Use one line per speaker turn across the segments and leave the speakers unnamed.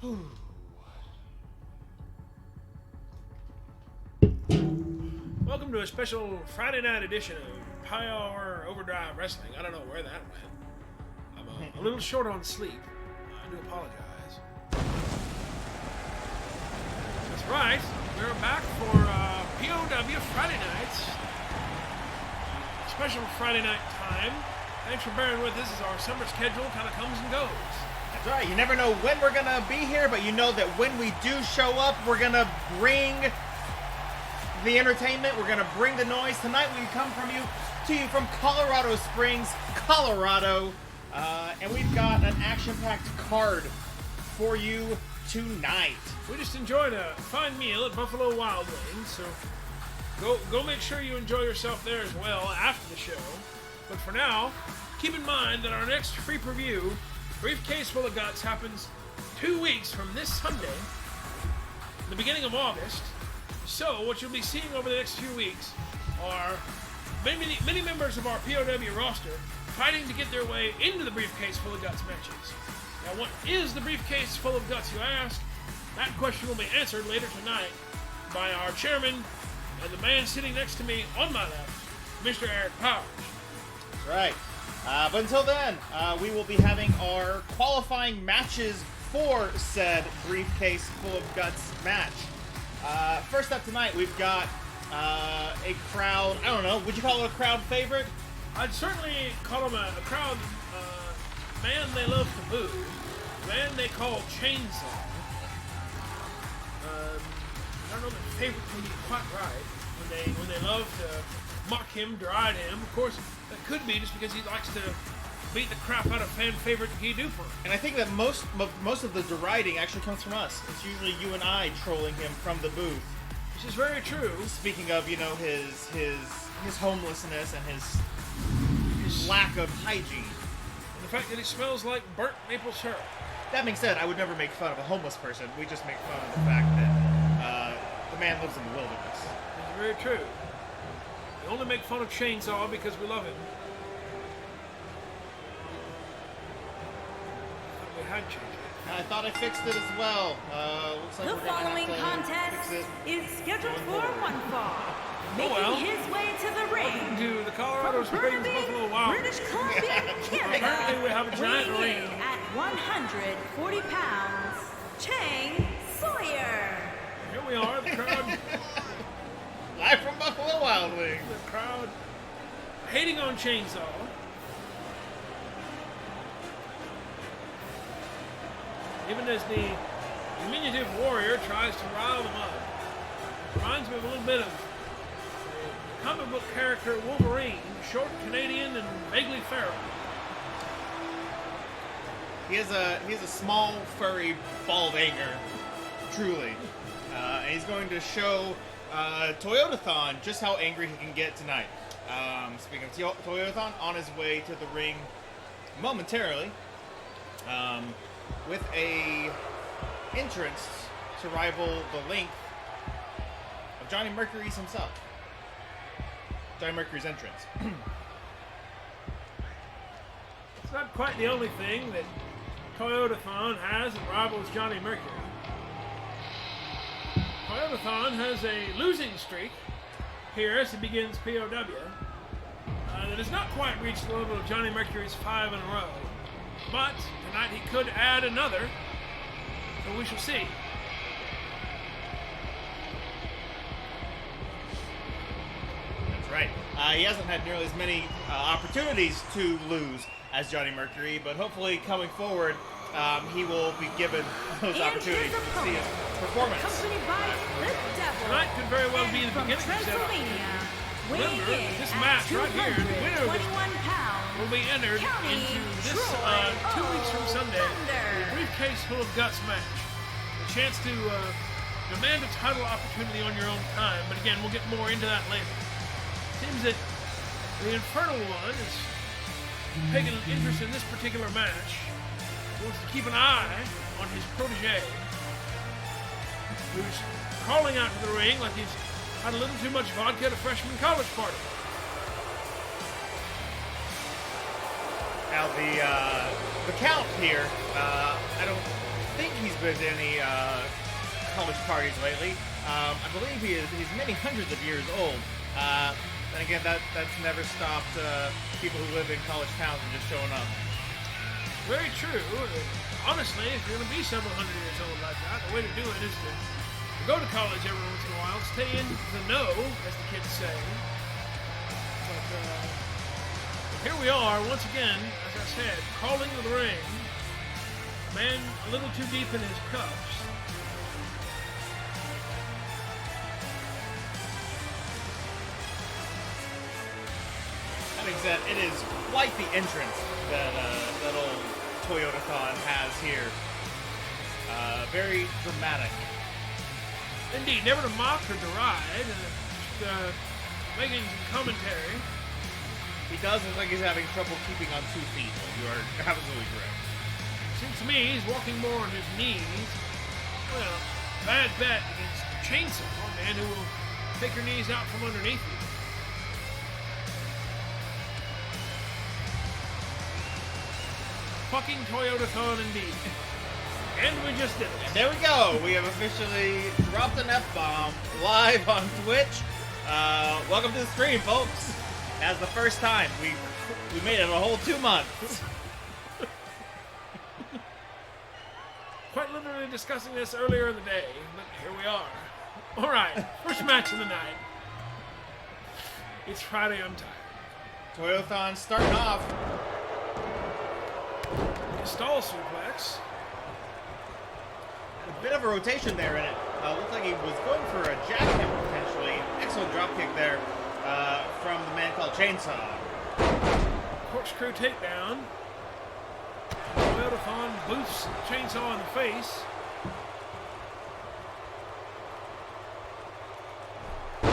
Welcome to a special Friday night edition of POW Overdrive Wrestling. I don't know where that went. I'm a little short on sleep. I do apologize. That's right. We're back for POW Friday nights. Special Friday night time. Thanks for bearing with us as our summer schedule kind of comes and goes.
That's right. You never know when we're going to be here, but you know that when we do show up, we're going to bring the entertainment. We're going to bring the noise. Tonight we come to you from Colorado Springs, Colorado. And we've got an action-packed card for you tonight.
We just enjoyed a fine meal at Buffalo Wild Wings, so go make sure you enjoy yourself there as well after the show. But for now, keep in mind that our next free preview, Briefcase Full of Guts, happens 2 weeks from this Sunday, the beginning of August. So what you'll be seeing over the next few weeks are many members of our POW roster fighting to get their way into the Briefcase Full of Guts matches. Now, what is the Briefcase Full of Guts, you ask? That question will be answered later tonight by our chairman and the man sitting next to me on my left, Mr. Eric Powers.
That's right. But until then, we will be having our qualifying matches for said Briefcase Full of Guts match. First up tonight, we've got a crowd, I don't know, would you call it a crowd favorite?
I'd certainly call him a crowd man they love to boo, man they call Chainsaw. I don't know if favorite can be quite right when they love to mock him, deride him. Of course, that could be just because he likes to beat the crap out of fan favorite Guy Duper.
And I think that most of the deriding actually comes from us. It's usually you and I trolling him from the booth.
Which is very true.
Speaking of, his homelessness and his lack of hygiene.
And the fact that he smells like burnt maple syrup.
That being said, I would never make fun of a homeless person. We just make fun of the fact that the man lives in the wilderness.
It's very true. We only make fun of Chainsaw because we love him. We had changed it.
I thought I fixed it as well. Looks like
the following contest is scheduled for one fall. Making his way to the ring.
Welcome to the Colorado Springs Buffalo Wild.
British Columbia, Canada.
Apparently we have a giant
weighing
ring.
in at 140 pounds, Chang Sawyer.
Here we are, the crowd.
Live from Buffalo Wild Wings.
The crowd hating on Chainsaw. Even as the diminutive warrior tries to rile them up. Reminds me of a little bit of the comic book character Wolverine, short, Canadian, and vaguely feral.
He has a small, furry ball of anger, truly. And he's going to show Toyotathon just how angry he can get tonight. Speaking of Toyotathon, on his way to the ring momentarily, with a entrance to rival the length of Johnny Mercury's himself. Johnny Mercury's entrance.
It's not quite the only thing that Toyotathon has that rivals Johnny Mercury. Toyotathon has a losing streak here as he begins POW that has not quite reached the level of Johnny Mercury's 5 in a row. But tonight he could add another, so we shall see.
That's right. He hasn't had nearly as many opportunities to lose as Johnny Mercury, but hopefully coming forward, he will be given those opportunities to see his performance.
Tonight could very well be the beginning of that opportunity. Remember, this match right here, the winner of this will be entered into this 2 weeks from Sunday, the Briefcase Full of Guts match. A chance to demand a title opportunity on your own time, but again, we'll get more into that later. Seems that the Infernal One is taking an interest in this particular match. He wants to keep an eye on his protege, who's crawling out to the ring like he's had a little too much vodka at a freshman college party.
Now the count here, I don't think he's been to any college parties lately. I believe he's many hundreds of years old. And again, that's never stopped people who live in college towns from just showing up.
Very true. Honestly, if you're going to be several hundred years old like that, the way to do it is to go to college every once in a while, stay in the know, as the kids say. But here we are, once again, as I said, calling the ring. A man a little too deep in his cups.
Having said, it is quite the entrance that that old Toyotathon has here. Very dramatic.
Indeed, never to mock or deride, just making some commentary.
He does look like he's having trouble keeping on 2 feet. You are absolutely correct.
Seems to me he's walking more on his knees. Well, bad bet against Chainsaw, a man who will take your knees out from underneath you. Fucking Toyotathon indeed. And we just did it.
And there we go. We have officially dropped an F-bomb live on Twitch. Welcome to the stream, folks. That's the first time. We made it a whole 2 months.
Quite literally discussing this earlier in the day, but here we are. All right, first match of the night. It's Friday, I'm tired.
Toyotathon starting off.
Stall suplex.
A bit of a rotation there in it. Looked like he was going for a jackhammer potentially. Excellent dropkick there from the man called Chainsaw.
Corkscrew takedown. Toyotathon boosts Chainsaw in the face.
A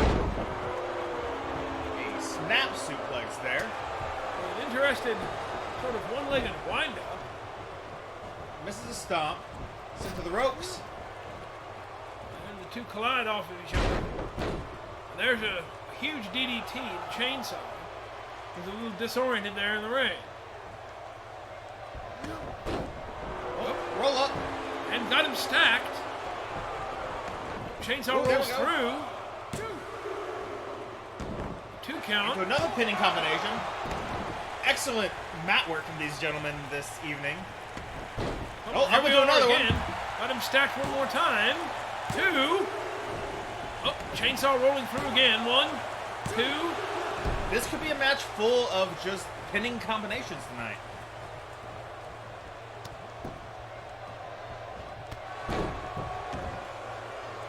snap suplex there.
An interested sort of one-legged wind-up.
Misses a stomp. Sent to the ropes.
And the two collide off of each other. And there's a huge DDT to Chainsaw. He's a little disoriented there in the ring.
Oh, roll up.
And got him stacked. Chainsaw rolls through. 2 count.
Into another pinning combination. Excellent mat work from these gentlemen this evening. Oh,
here we
do
are
another
again.
one.
Got him stacked one more time. 2. Oh, Chainsaw rolling through again. 1, 2.
This could be a match full of just pinning combinations tonight.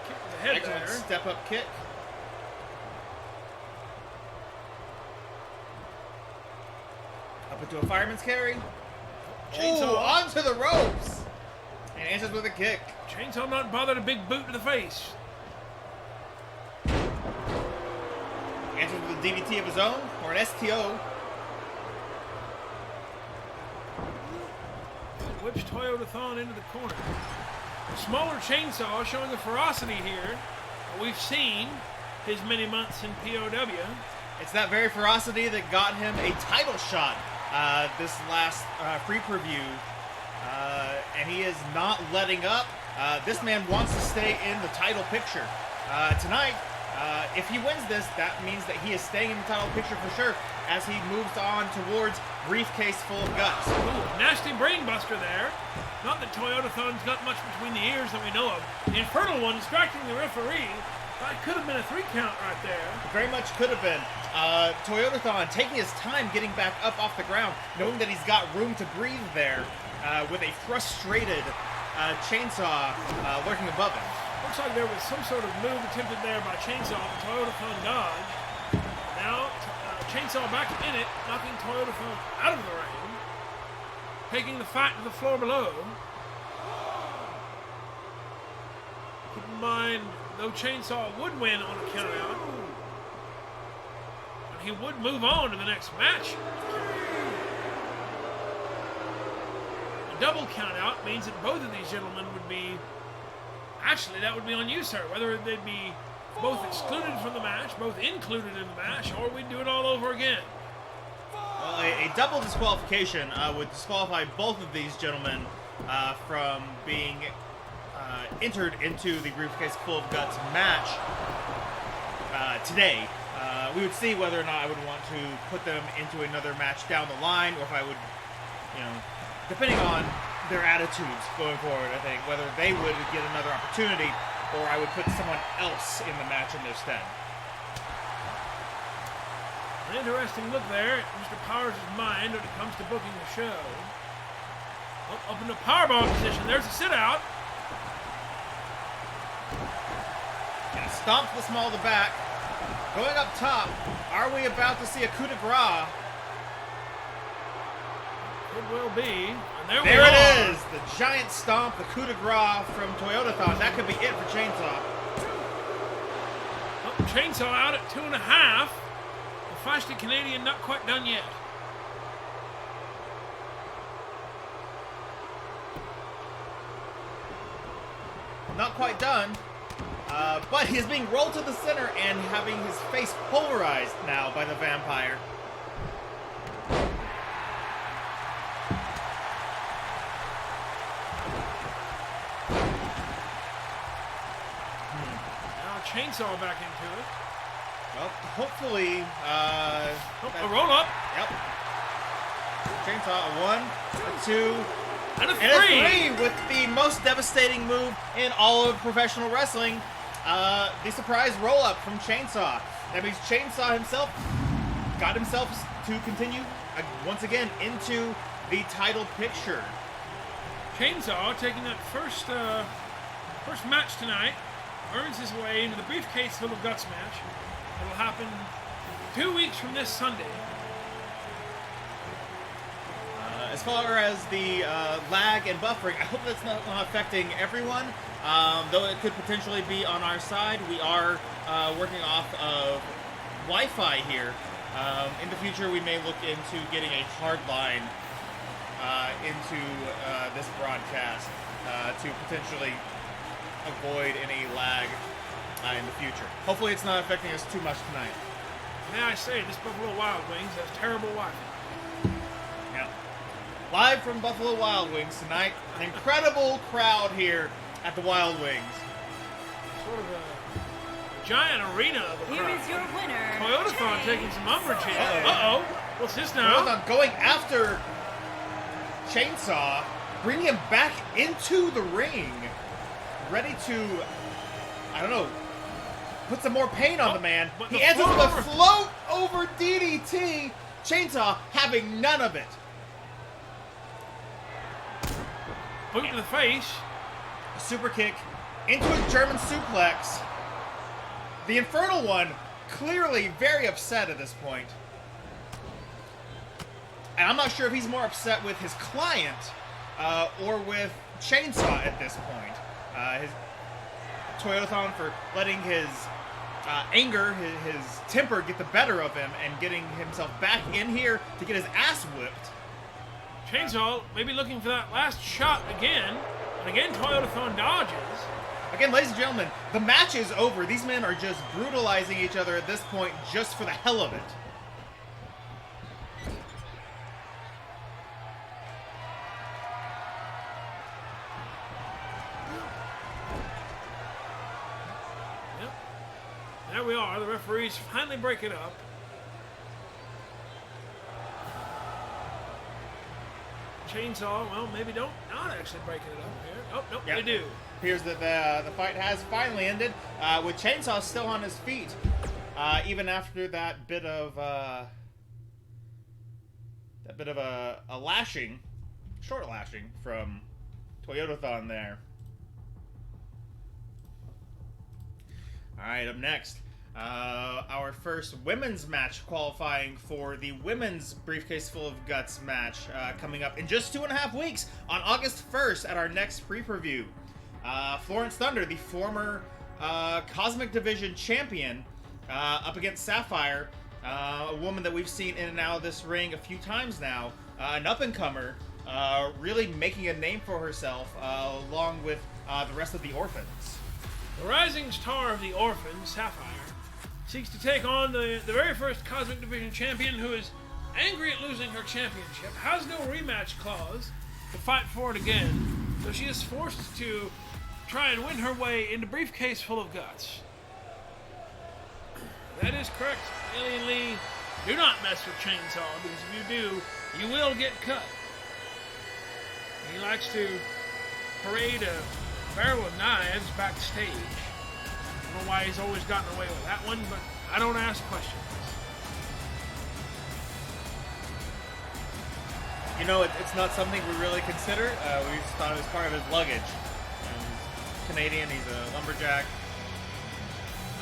Kick to the head
Excellent
there.
step-up kick. Up into a fireman's carry.
Chainsaw.
Ooh, onto the ropes. And answers with a kick.
Chainsaw not bothered, a big boot to the face.
Answers with a DDT of his own, or an STO.
Whips Toyotathon into the corner. A smaller Chainsaw showing a ferocity here that we've seen his many months in POW.
It's that very ferocity that got him a title shot this last free preview. And he is not letting up. This man wants to stay in the title picture. Tonight, if he wins this, that means that he is staying in the title picture for sure as he moves on towards Briefcase Full of Guts.
Ooh, nasty brainbuster there. Not that Toyotathon's got much between the ears that we know of. The Infernal One distracting the referee. That could have been a 3 count right there.
Very much could have been. Toyotathon taking his time getting back up off the ground, knowing that he's got room to breathe there with a frustrated Chainsaw lurking above him.
Looks like there was some sort of move attempted there by Chainsaw, but Toyotathon dodged. Now, Chainsaw back in it, knocking Toyotathon out of the ring, taking the fight to the floor below. Keep in mind, though Chainsaw would win on a countout, and he would move on to the next match. A double countout means that both of these gentlemen would be... Actually, that would be on you, sir. Whether they'd be both excluded from the match, both included in the match, or we'd do it all over again.
Well, a double disqualification would disqualify both of these gentlemen from being entered into the Briefcase Full of Guts match today. We would see whether or not I would want to put them into another match down the line, or if I would, depending on their attitudes going forward, I think, whether they would get another opportunity, or I would put someone else in the match in their stead.
An interesting look there at Mr. Powers' mind when it comes to booking the show. Oh, up in the powerbomb position. There's a sit-out.
And a stomp to the small of the back. Going up top, are we about to see a coup de grace?
Could well be. And
there it is! The giant stomp, the coup de grace from Toyotathon. That could be it for Chainsaw.
Oh, Chainsaw out at 2.5. The feisty Canadian not quite done yet.
Not quite done. But he's being rolled to the center and having his face polarized now by the vampire.
Now Chainsaw back into it.
Well, hopefully,
a roll up.
Yep. Chainsaw, a 1, a 2,
and a 3.
And a 3 with the most devastating move in all of professional wrestling. The surprise roll up from Chainsaw. That means Chainsaw himself got himself to continue once again into the title picture.
Chainsaw taking that first match tonight, earns his way into the Briefcase Full of Guts match. It'll happen 2 weeks from this Sunday.
As far as the lag and buffering, I hope that's not affecting everyone. Though it could potentially be on our side. We are working off of Wi-Fi here. In the future, we may look into getting a hard line into this broadcast to potentially avoid any lag in the future. Hopefully it's not affecting us too much tonight.
May I say, this Buffalo Wild Wings has terrible Wi-Fi.
Yeah. Live from Buffalo Wild Wings tonight. An incredible crowd here at the Wild Wings.
Sort of a giant arena of a crowd.
Here is your winner,
Toyotathon taking some umbrage here. Uh-oh. What's this now?
Toyotathon going after Chainsaw, bringing him back into the ring. Ready to, I don't know, put some more pain on the man. He answers with a float over DDT. Chainsaw having none of it.
Boot to the face.
A super kick into a German suplex. The Infernal One clearly very upset at this point. And I'm not sure if he's more upset with his client or with Chainsaw at this point. His Toyotathon for letting his anger, his temper get the better of him and getting himself back in here to get his ass whipped.
Chainsaw maybe looking for that last shot again. And again, Toyotathon dodges.
Again, ladies and gentlemen, the match is over. These men are just brutalizing each other at this point just for the hell of it.
Yep. There we are. The referees finally break it up. Chainsaw, well, maybe not actually breaking it up here. Oh, nope,
yep.
They do.
Appears that the fight has finally ended, with Chainsaw still on his feet, even after that bit of a lashing, short lashing from Toyotathon there. All right, up next, our first women's match qualifying for the women's Briefcase Full of Guts match coming up in just 2.5 weeks on August 1st at our next pre-preview. Florence Thunder, the former Cosmic Division champion, up against Sapphire, a woman that we've seen in and out of this ring a few times now, an up-and-comer, really making a name for herself along with the rest of the Orphans.
The rising star of the Orphans, Sapphire, seeks to take on the very first Cosmic Division champion who is angry at losing her championship, has no rematch clause to fight for it again. So she is forced to try and win her way into Briefcase Full of Guts. That is correct, Alien Lee. Do not mess with Chainsaw, because if you do, you will get cut. He likes to parade a barrel of knives backstage. I don't know why he's always gotten away with that one, but I don't ask questions.
You know, it's not something we really consider. We just thought it was part of his luggage. He's Canadian, he's a lumberjack.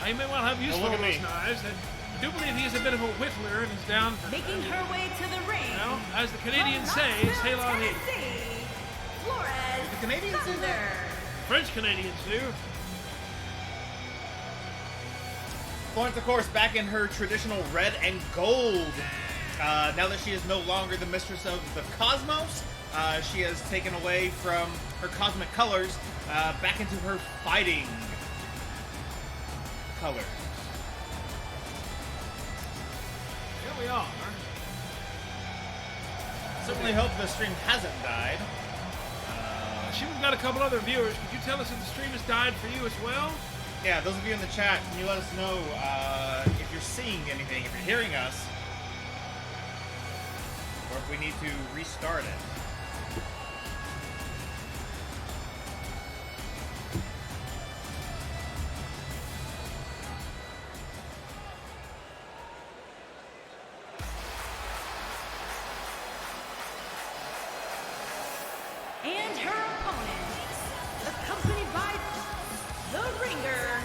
He may well have use for those knives. I do believe he's a bit of a whittler and is down for
Making her way to the ring.
Well, as the Canadians say, say la vie.
Florence
The Canadians do
Thunder.
that?
French Canadians do.
Florence, of course, back in her traditional red and gold. Now that she is no longer the mistress of the cosmos, she has taken away from her cosmic colors back into her fighting colors.
Here we are.
Certainly hope the stream hasn't died.
We've got a couple other viewers. Could you tell us if the stream has died for you as well?
Yeah, those of you in the chat, can you let us know if you're seeing anything, if you're hearing us, or if we need to restart it.
And her opponent, accompanied by the ringer,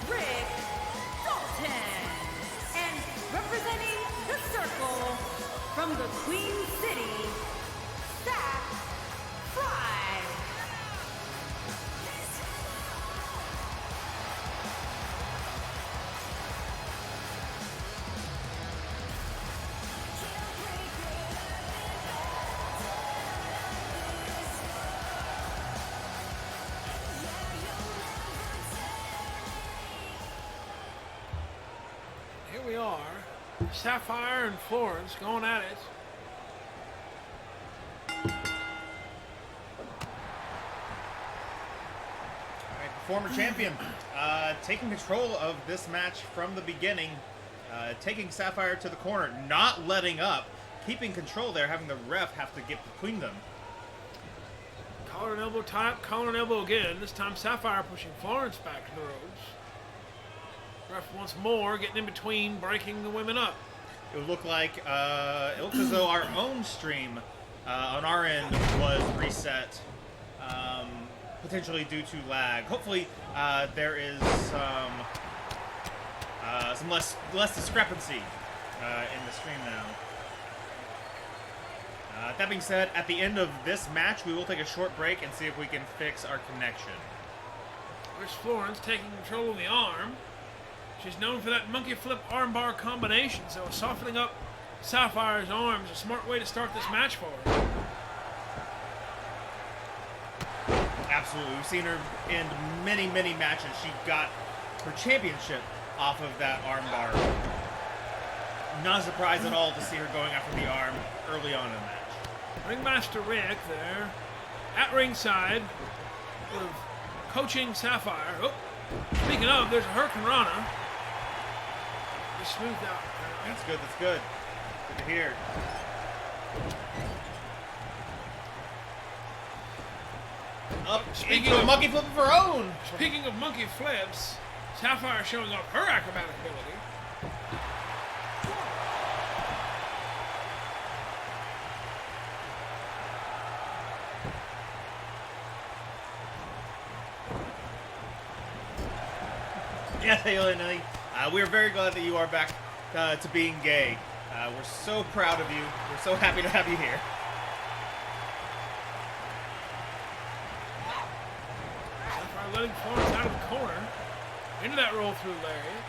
Rick Datson. And representing the circle from the Queen City, Sapphire.
Here we are. Sapphire and Florence going at it.
Former champion, taking control of this match from the beginning, taking Sapphire to the corner, not letting up, keeping control there, having the ref have to get between them.
Collar and elbow type, collar and elbow again. This time Sapphire pushing Florence back to the ropes. Ref once more getting in between, breaking the women up.
It would look like, it looks as though our own stream on our end was reset. Potentially due to lag. Hopefully, there is some less discrepancy in the stream now. That being said, at the end of this match, we will take a short break and see if we can fix our connection.
There's Florence taking control of the arm. She's known for that monkey flip armbar combination, so softening up Sapphire's arm is a smart way to start this match for her.
Absolutely. We've seen her in many, many matches. She got her championship off of that armbar. Not a surprise at all to see her going after the arm early on in the match.
Ringmaster Rick there at ringside with coaching Sapphire. Oh, speaking of, there's a Hurricane Rana. Just smoothed out.
That's good. That's good. Good to hear. Up into a monkey flip of her own.
Speaking of monkey flips, Sapphire showing off her acrobatic ability.
Yes, Haley, we are very glad that you are back to being gay. We're so proud of you. We're so happy to have you here.
Letting Florence out of the corner. Into that roll through lariat.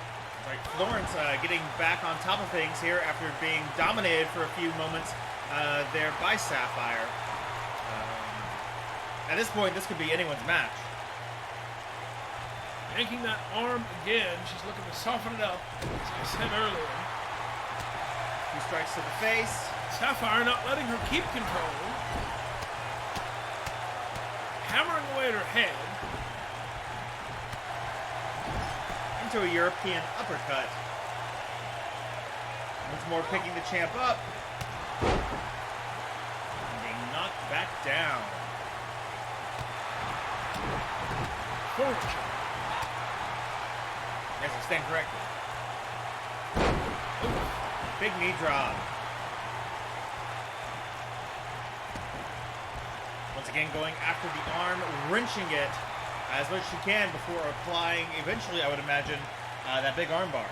Right, Florence getting back on top of things here after being dominated for a few moments there by Sapphire. At this point, this could be anyone's match.
Yanking that arm again. She's looking to soften it up, as I said earlier.
2 strikes to the face.
Sapphire not letting her keep control. hammering away at her head.
Into a European uppercut. Once more picking the champ up. And being knocked back down.
Forward chop.
Yes, I stand corrected. Big knee drop. Once again going after the arm, wrenching it as much as she can before applying, eventually I would imagine, that big arm bar.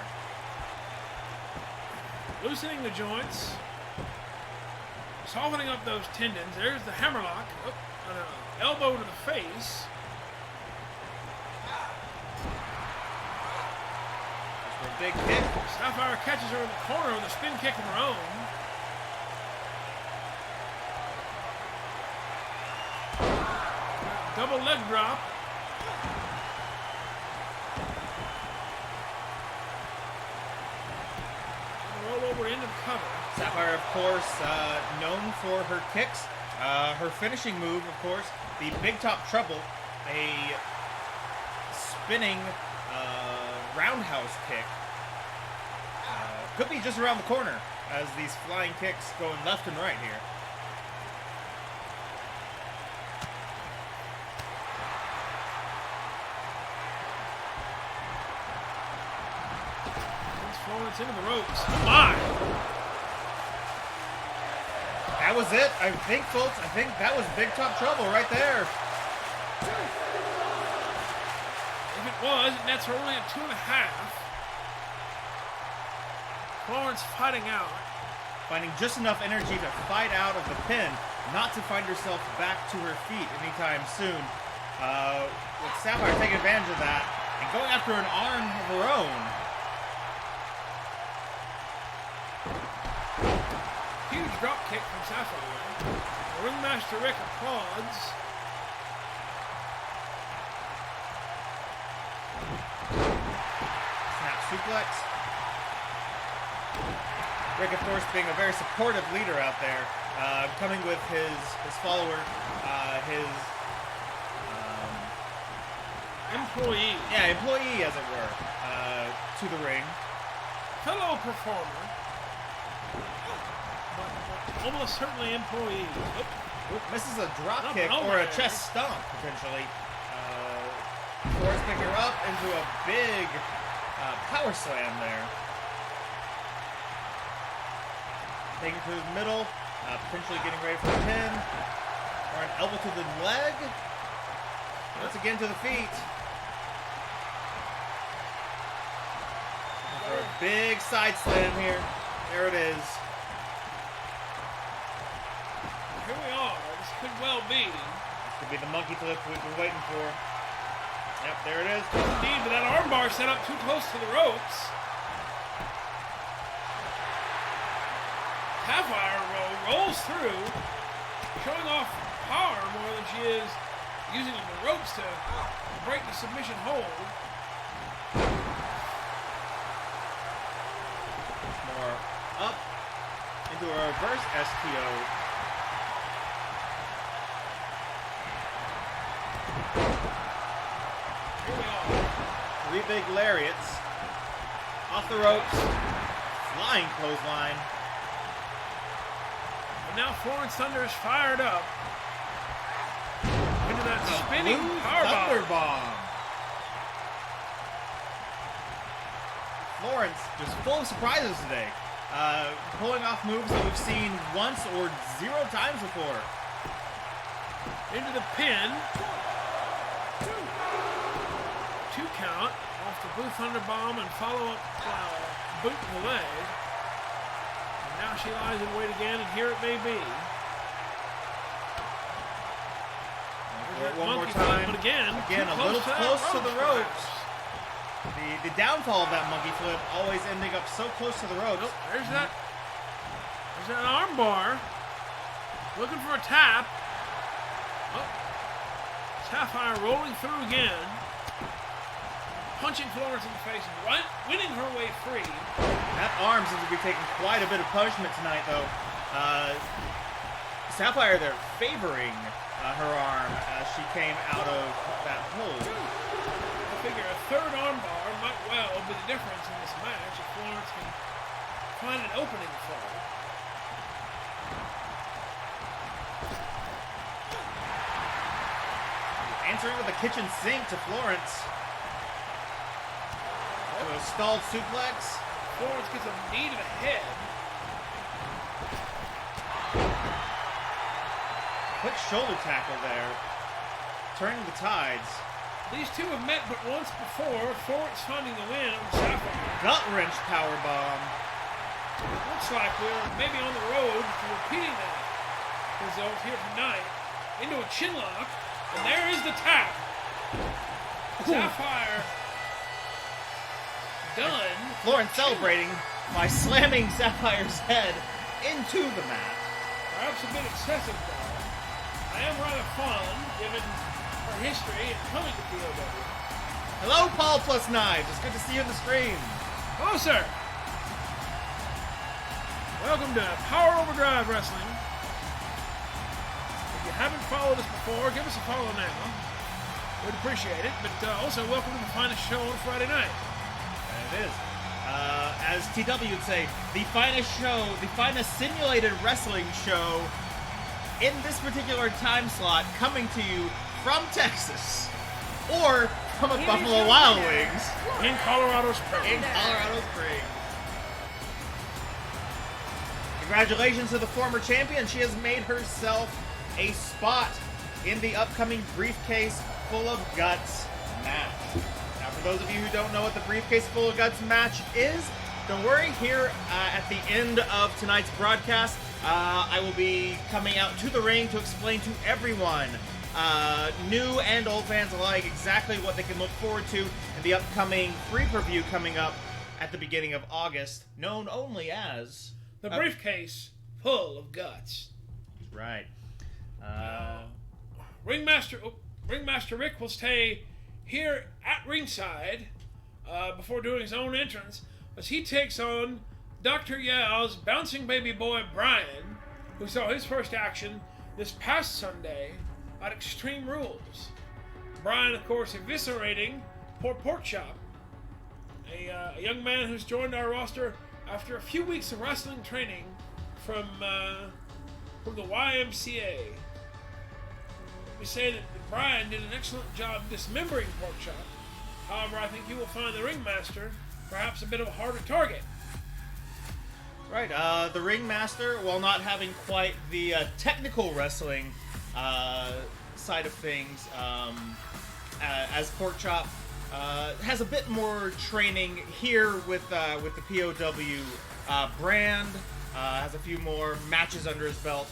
Loosening the joints. Softening up those tendons. There's the hammerlock. Oh, and an elbow to the face.
For a big kick.
Sapphire catches her in the corner with a spin kick of her own. Double leg drop. Roll over into the cover.
Sapphire, of course, known for her kicks. Her finishing move, of course, the big top trouble, a spinning roundhouse kick. Could be just around the corner as these flying kicks going left and right here.
Florence into the ropes. Oh my!
That was it, I think, folks. I think that was big top trouble right there.
If it was, it nets her only at 2.5. Florence fighting out.
Finding just enough energy to fight out of the pin, not to find herself back to her feet anytime soon. With Sapphire taking advantage of that and going after an arm of her own.
Huge drop kick from Sapphire. Ringmaster Rick applauds.
Snap suplex. Rick, of course, being a very supportive leader out there, coming with his follower, his
Employee.
yeah, employee, as it were, to the ring.
Fellow performer. But almost certainly employee.
Misses a drop
Not
kick
an
or a
overhead.
chest stomp, potentially. Force picking her up into a big power slam there. Taking it to the middle, potentially getting ready for a pin. Or an elbow to the leg. Once again to the feet. For a big side slam here. There it is.
Here we are. This could well be.
This could be the monkey flip we've been waiting for. Yep, there it is.
Indeed, but that armbar set up too close to the ropes. Sapphire rolls through, showing off power more than she is using the ropes to break the submission hold.
More up into a reverse STO.
Here we are.
3 big lariats. Off the ropes. Flying clothesline.
And now Florence Thunder is fired up into that spinning
Thunder
powerbomb.
bomb. Florence just full of surprises today. Pulling off moves that we've seen once or 0 times before.
Into the pin. 2 count off the Blue Thunder bomb and follow up boot to the leg. And now she lies in wait again, and here it may be.
One more
Monkey
time.
flip, but again
a
too
little
to that
close to the ropes.
perhaps.
The downfall of that monkey flip always ending up so close to the ropes.
Nope, there's that arm bar. Looking for a tap. Oh. Sapphire rolling through again. Punching Florence in the face and winning her way free.
That arm seems to be taking quite a bit of punishment tonight, though. Sapphire there favoring her arm as she came out of that hold.
I figure a third armbar might well be the difference in this match if Florence can find an opening for her.
Answering with a kitchen sink to Florence. A stalled suplex.
Florence gets a knee to the head.
Quick shoulder tackle there. Turning the tides.
These two have met but once before. Florence finding the win over Sapphire.
Gut wrench powerbomb.
Looks like we're maybe on the road to repeating that result here tonight. Into a chin lock. And there is the tap. Sapphire done.
Florence celebrating by slamming Sapphire's head into the mat.
Perhaps a bit excessive, though. I am rather fond, given her history in coming to POW.
Hello, Paul Plus Knives. It's good to see you on the screen.
Hello, sir. Welcome to Power Overdrive Wrestling. If you haven't followed us before, give us a follow now. We'd appreciate it. But also, welcome to the finest show on Friday night.
And it is. As TW would say, the finest show, the finest simulated wrestling show in this particular time slot, coming to you from Texas or from a Buffalo Wild Wings
In Colorado Springs.
in Colorado Springs. Congratulations to the former champion. She has made herself a spot in the upcoming Briefcase Full of Guts match. Now, for those of you who don't know what the Briefcase Full of Guts match is, don't worry. Here at the end of tonight's broadcast, I will be coming out to the ring to explain to everyone, new and old fans alike, exactly what they can look forward to in the upcoming free preview coming up at the beginning of August, known only as
The Briefcase Full of Guts.
Right.
Ringmaster Rick will stay here at ringside before doing his own entrance as he takes on Dr. Yao's bouncing baby boy Brian, who saw his first action this past Sunday at Extreme Rules. Brian, of course, eviscerating poor Porkchop, a young man who's joined our roster after a few weeks of wrestling training from the YMCA. We say that Brian did an excellent job dismembering Porkchop. However, I think you will find the Ringmaster perhaps a bit of a harder target.
Right, the Ringmaster, while not having quite the technical wrestling side of things as Porkchop, has a bit more training here with the POW brand, has a few more matches under his belt,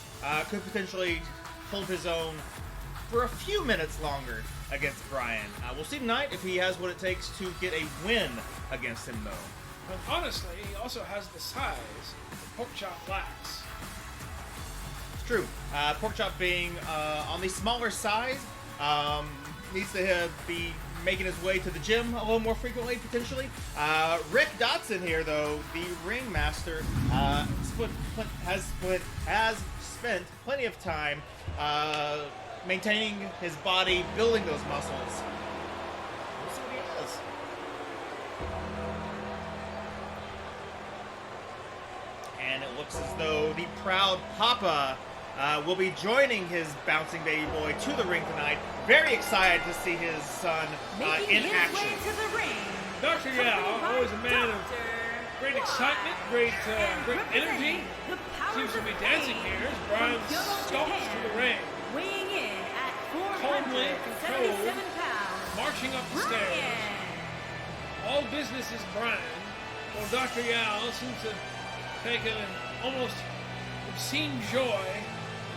could potentially hold his own for a few minutes longer against Brian. We'll see tonight if he has what it takes to get a win against him, though.
But honestly, he also has the size that Porkchop lacks.
It's true. Porkchop being on the smaller size, needs to be making his way to the gym a little more frequently, potentially. Rick Datson here, though, the Ringmaster, has spent plenty of time maintaining his body, building those muscles. We'll see what he does. And it looks as though the proud Papa will be joining his bouncing baby boy to the ring tonight. Very excited to see his son in action.
To the ring.
Dr. Yao, always a man of great excitement, great energy. Seems to be dancing here as Brian stalks to the ring.
Weighing in at
Calmly
477 pounds.
Marching up the stairs. All business is Brian, while Dr. Yao seems to take an almost obscene joy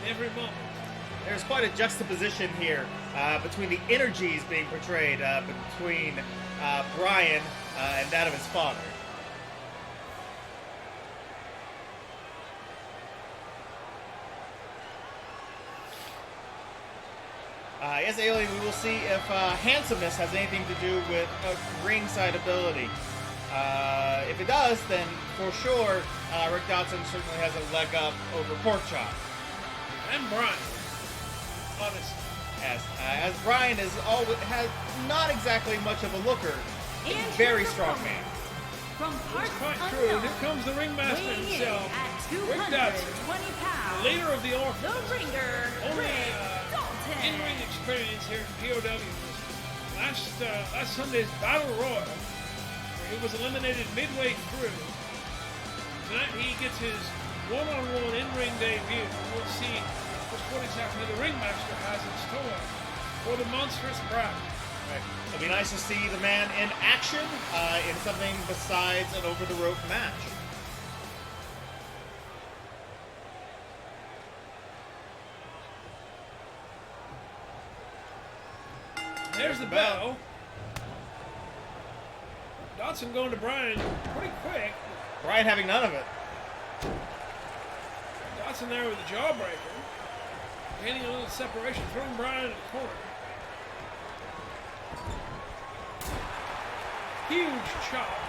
in every moment.
There's quite a juxtaposition here between the energies being portrayed between Brian and that of his father. Yes, Alien, we will see if handsomeness has anything to do with ringside ability. If it does, then for sure, Rick Datson certainly has a leg up over Porkchop.
And Brian, Honestly.
Yes, as Brian has not exactly much of a looker, a
And
very
here's
strong
the
man.
From
It's
parts
quite true.
unknown,
Here comes the ringmaster
weighing in
himself,
at
Rick
220
Datson,
pounds,
the leader of the
the
Orphans.
ringer,
Only
Rick Dalton.
in-ring experience here from POW. Last Sunday's Battle Royal, where he was eliminated midway through. Tonight he gets his one-on-one in-ring debut. We'll see just what exactly the ringmaster has in store for the monstrous Brian.
Right. It'll be nice to see the man in action in something besides an over-the-rope match.
There's the bell. Datson going to Brian pretty quick.
Brian having none of it.
Datson there with a jawbreaker. Gaining a little separation, throwing Brian in the corner. Huge chop.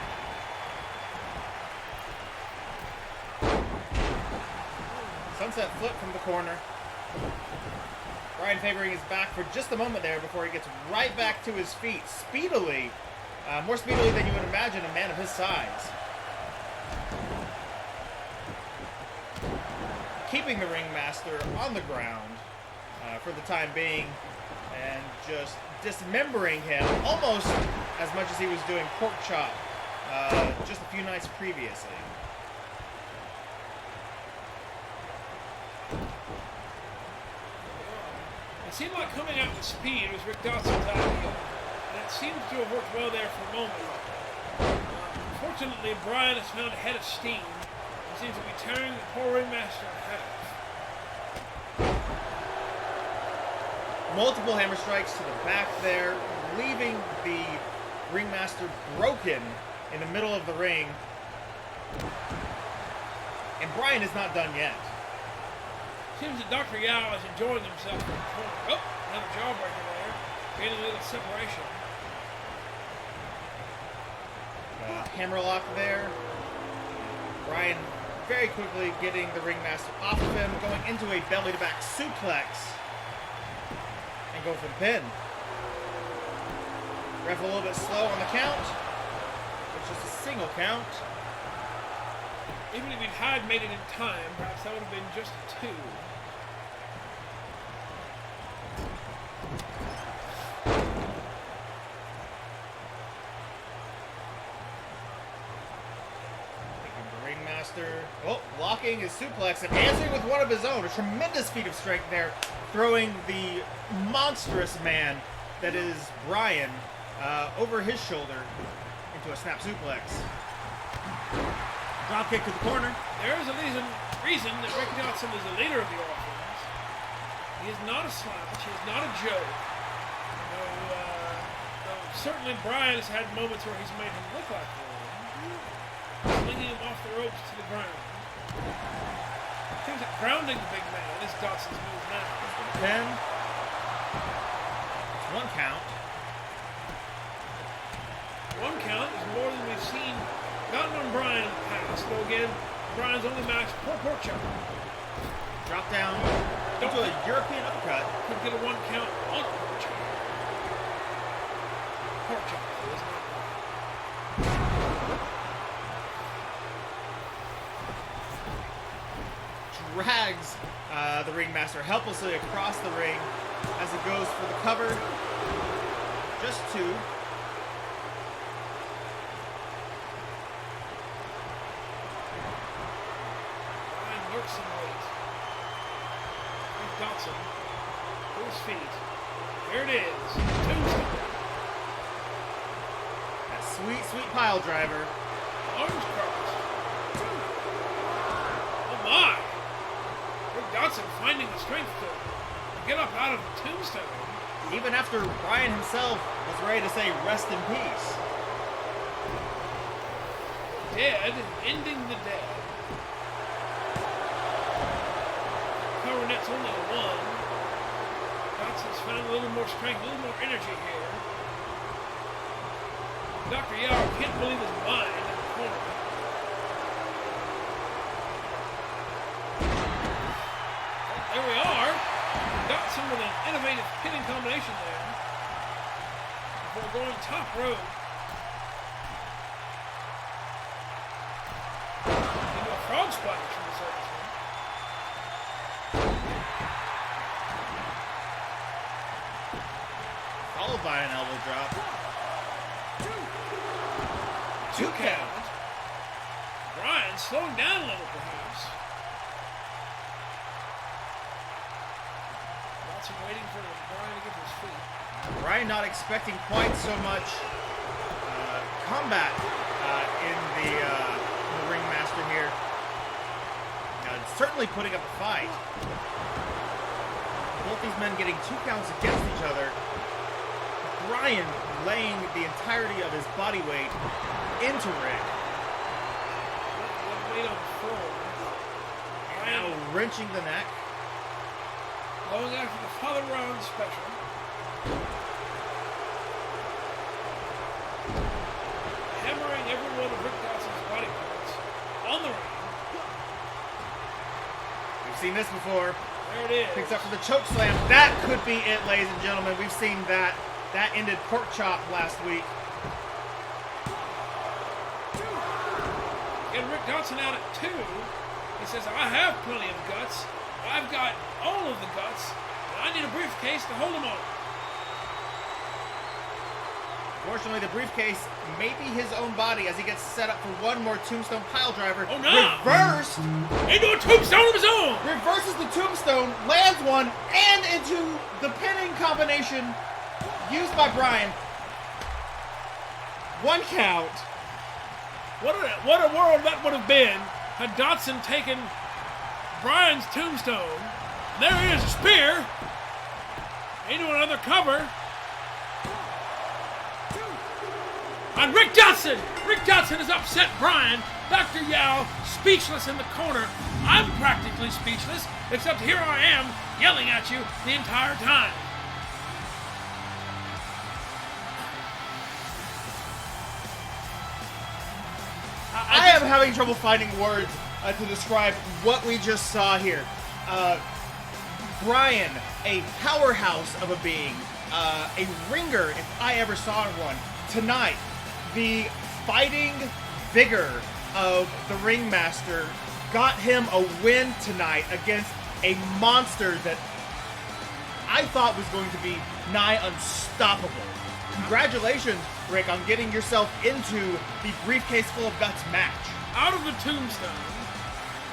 Sunset flip from the corner. Brian favoring his back for just a moment there before he gets right back to his feet. Speedily. More speedily than you would imagine a man of his size. Keeping the ringmaster on the ground for the time being and just dismembering him almost as much as he was doing pork chop just a few nights previously.
It seemed like coming out with speed was Rick Datson's idea, and it seems to have worked well there for a moment. Unfortunately, Brian has found a head of steam and seems to be tearing the poor ringmaster in half.
Multiple hammer strikes to the back there, leaving the ringmaster broken in the middle of the ring. And Brian is not done yet.
Seems that Dr. Yao is enjoying himself in the corner. Oh, another jawbreaker there. Gaining a little separation.
Hammerlock there. Brian very quickly getting the ringmaster off of him, going into a belly-to-back suplex. And go for the pin. Ref a little bit slow on the count. It's just a single count.
Even if he had made it in time, perhaps that would have been just a 2.
Oh, blocking his suplex and answering with one of his own. A tremendous feat of strength there, throwing the monstrous man that is Brian over his shoulder into a snap suplex. Drop kick to the corner.
There is a reason that Rick Datson is the leader of the Orphans. He is not a slouch. He is not a joke. Though certainly Brian has had moments where he's made him look like one. Slinging him off the ropes to the ground. Seems like grounding the big man is Datson's move now.
10. It's 1 count.
1 count is more than we've seen gotten on Brian in the past. Though again, Brian's only match poor pork chop.
Drop down into a European uppercut.
Could get a 1 count on pork chop. Pork chop, isn't it?
Drags the ringmaster helplessly across the ring as he goes for the cover. Just 2.
Brian works some weight. Rick Datson to his feet. Here it is. Tombstone.
That sweet, sweet pile driver.
Arms crossed. Oh my! Rick Datson finding the strength to get up out of the tombstone.
Even after Brian himself was ready to say rest in peace.
Dead, ending the dead. Cover net's only a 1. Datson's found a little more strength, a little more energy here. Dr. Yao can't believe his mind in the corner. There we are. Datson Datson with an innovative pinning combination there. Before going top rope. Into a frog splash from the surface.
Followed by an elbow drop. 2 count.
Bryan slowing down a little, perhaps. Datson waiting for Bryan to get to his feet.
Bryan not expecting quite so much combat in the ringmaster here. Certainly putting up a fight. Both these men getting 2 counts against each other. Bryan laying the entirety of his body weight into Rick.
Weight on the floor.
Now wrenching the neck.
Going after the Father Round special. Hammering every one of Rick Datson's body parts on the ring.
We've seen this before.
There it is.
Picks up for the choke slam. That could be it, ladies and gentlemen. We've seen that. That ended Pork Chop last week.
And Rick Datson out at 2. He says, I have plenty of guts. I've got all of the guts. And I need a briefcase to hold them all.
Fortunately, the briefcase may be his own body as he gets set up for one more tombstone pile driver.
Oh no!
Reversed!
Into a tombstone of his own!
Reverses the tombstone, lands one, and into the pinning combination used by Bryan. 1 count.
What a world that would have been had Datson taken Bryan's tombstone. There he is, a spear. Into another cover. And Rick Datson has upset Bryan. Dr. Yao speechless in the corner. I'm practically speechless, except here I am yelling at you the entire time.
I am having trouble finding words to describe what we just saw here. Bryan, a powerhouse of a being, a ringer if I ever saw one. Tonight, the fighting vigor of the ringmaster got him a win tonight against a monster that I thought was going to be nigh unstoppable. Congratulations, Rick, on getting yourself into the Briefcase Full of Guts match.
Out of the tombstone,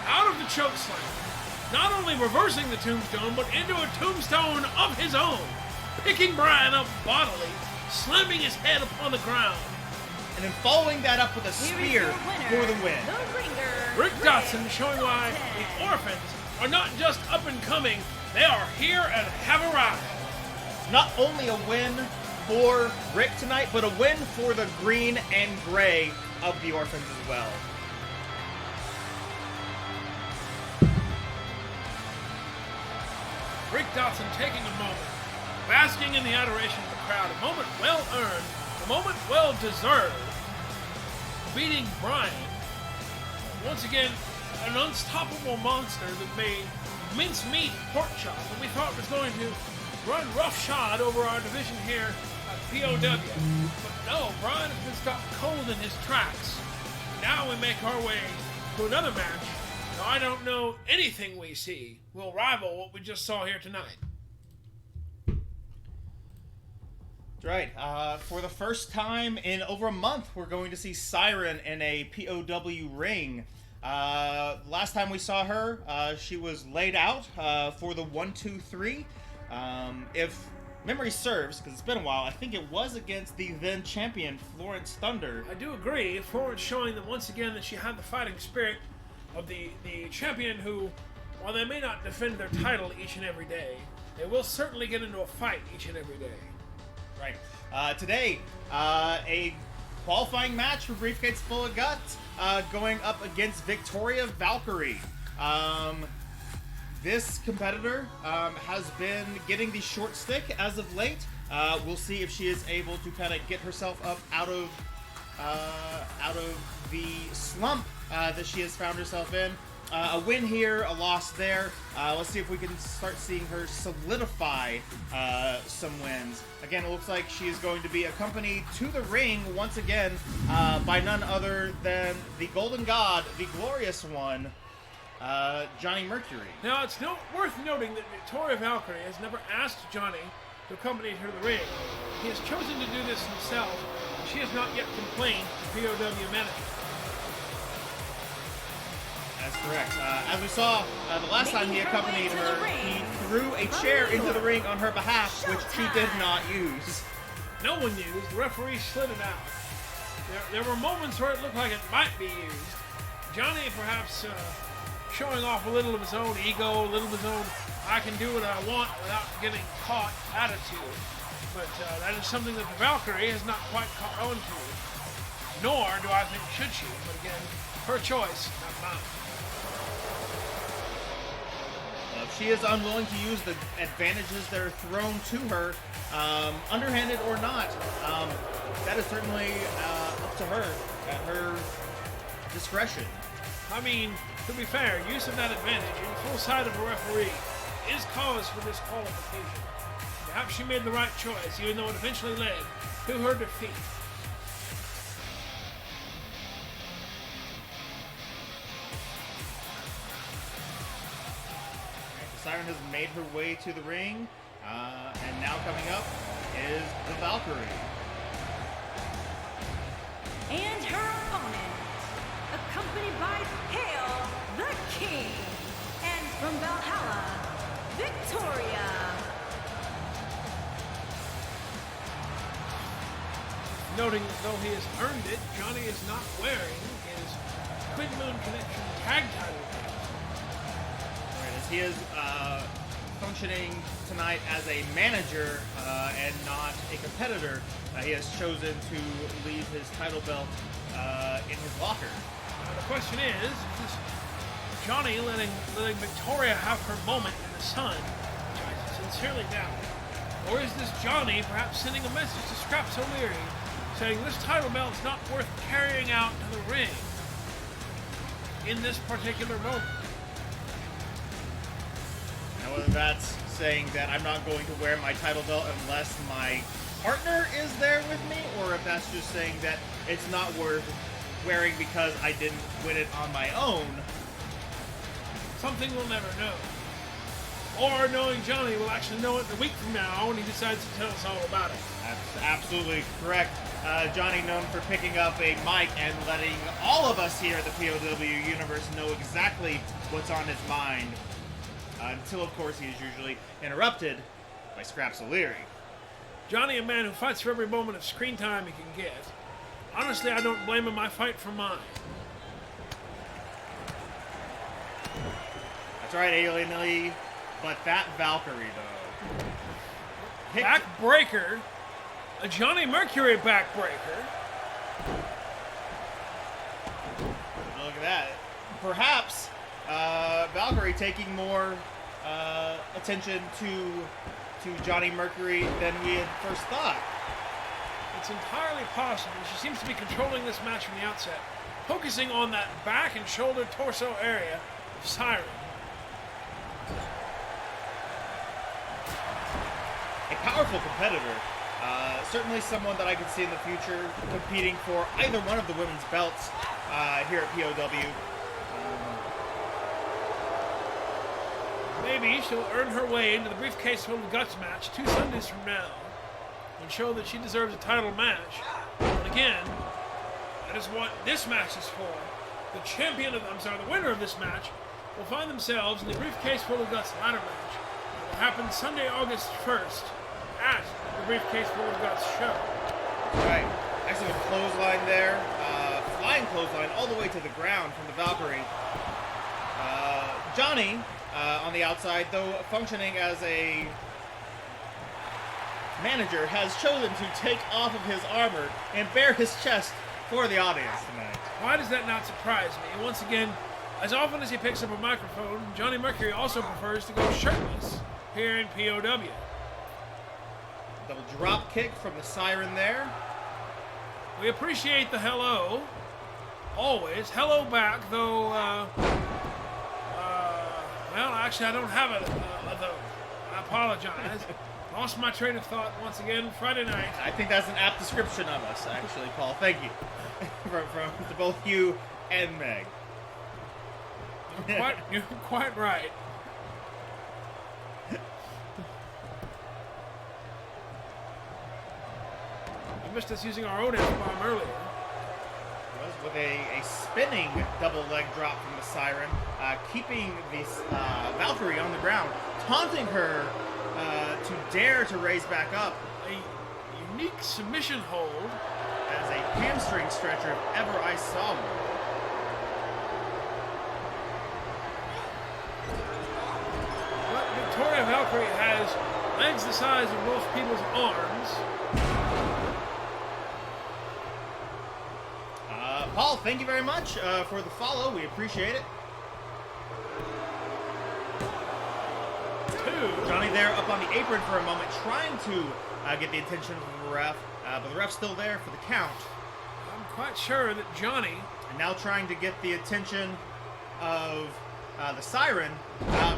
out of the choke slam, not only reversing the tombstone, but into a tombstone of his own, picking Bryan up bodily, slamming his head upon the ground.
And then following that up with a spear for the win.
Rick Datson showing why the Orphans are not just up and coming, they are here and have arrived.
Not only a win for Rick tonight, but a win for the green and gray of the Orphans as well.
Rick Datson taking a moment, basking in the adoration of the crowd, a moment well earned, a moment well deserved, beating Bryan. Once again, an unstoppable monster that made mincemeat pork chop that we thought was going to run roughshod over our division here at POW. But no, Bryan has been stopped cold in his tracks. Now we make our way to another match. Now I don't know anything we see will rival what we just saw here tonight.
Right. For the first time in over a month, we're going to see Siren in a POW ring. Last time we saw her, she was laid out for the 1-2-3. If memory serves, because it's been a while, I think it was against the then champion Florence Thunder.
I do agree. Florence showing that once again that she had the fighting spirit of the champion who, while they may not defend their title each and every day, they will certainly get into a fight each and every day.
Right. Today, a qualifying match for Briefcase Full of Guts, going up against Victoria Valkyrie. This competitor has been getting the short stick as of late. We'll see if she is able to kind of get herself up out of the slump that she has found herself in. a win here, a loss there. Let's see if we can start seeing her solidify some wins. Again, it looks like she is going to be accompanied to the ring once again by none other than the Golden God, the glorious one, Johnny Mercury.
Now, it's worth noting that Victoria Valkyrie has never asked Johnny to accompany her to the ring. He has chosen to do this himself. She has not yet complained to POW management.
That's correct. As we saw the last time he accompanied her, he threw a chair into the ring on her behalf, which she did not use.
No one used. The referee slid it out. There were moments where it looked like it might be used. Johnny perhaps showing off a little of his own ego, a little of his own I can do what I want without getting caught attitude. But that is something that the Valkyrie has not quite caught on to. Nor do I think should she. But again, her choice, not mine.
She is unwilling to use the advantages that are thrown to her, underhanded or not. That is certainly up to her, at her discretion.
I mean, to be fair, use of that advantage in full sight of a referee is cause for disqualification. Perhaps she made the right choice, even though it eventually led to her defeat.
Siren has made her way to the ring, and now coming up is the Valkyrie.
And her opponent, accompanied by Hail the King, and from Valhalla, Victoria.
Noting that though he has earned it, Johnny is not wearing his Quinn Moon Connection tag title.
He is functioning tonight as a manager and not a competitor. He has chosen to leave his title belt in his locker.
The question is this Johnny letting Victoria have her moment in the sun, which I sincerely doubt, or is this Johnny perhaps sending a message to Scraps O'Leary saying this title belt's not worth carrying out to the ring in this particular moment?
Whether that's saying that I'm not going to wear my title belt unless my partner is there with me, or if that's just saying that it's not worth wearing because I didn't win it on my own.
Something we'll never know. Or knowing Johnny will actually know it a week from now when he decides to tell us all about it.
That's absolutely correct. Johnny known for picking up a mic and letting all of us here at the POW universe know exactly what's on his mind. Until, of course, he is usually interrupted by Scraps O'Leary.
Johnny, a man who fights for every moment of screen time he can get. Honestly, I don't blame him. I fight for mine.
That's right, Alien Lee. But that Valkyrie, though.
Backbreaker. A Johnny Mercury backbreaker.
Look at that. Perhaps Valkyrie taking more attention to Johnny Mercury than we had first thought.
It's entirely possible. She seems to be controlling this match from the outset, focusing on that back and shoulder torso area of Siren.
A powerful competitor. Certainly someone that I could see in the future competing for either one of the women's belts here at POW.
Maybe she'll earn her way into the Briefcase Full of Guts match 2 Sundays from now and show that she deserves a title match. And again, that is what this match is for. The winner of this match will find themselves in the Briefcase Full of Guts ladder match. It will happen Sunday, August 1st at the Briefcase Full of Guts show.
Right. Excellent clothesline there. Flying clothesline all the way to the ground from the Valkyrie. Johnny, on the outside, though functioning as a manager, has chosen to take off of his armor and bare his chest for the audience tonight.
Why does that not surprise me? Once again, as often as he picks up a microphone, Johnny Mercury also prefers to go shirtless here in POW.
Double drop kick from the Siren there.
We appreciate the hello. Always. Hello back, though Well, actually, I don't have a though. I apologize. Lost my train of thought once again. Friday night.
I think that's an apt description of us, actually, Paul. Thank you. from to both you and Meg.
You're quite right. You missed us using our own F-bomb earlier.
With a spinning double leg drop from the Siren, keeping the Valkyrie on the ground, taunting her to dare to raise back up.
A unique submission hold.
As a hamstring stretcher if ever I saw one.
But Victoria Valkyrie has legs the size of most people's arms.
Paul, thank you very much for the follow. We appreciate it. Johnny there up on the apron for a moment, trying to get the attention of the ref, but the ref's still there for the count.
I'm quite sure that Johnny...
And now trying to get the attention of the Siren.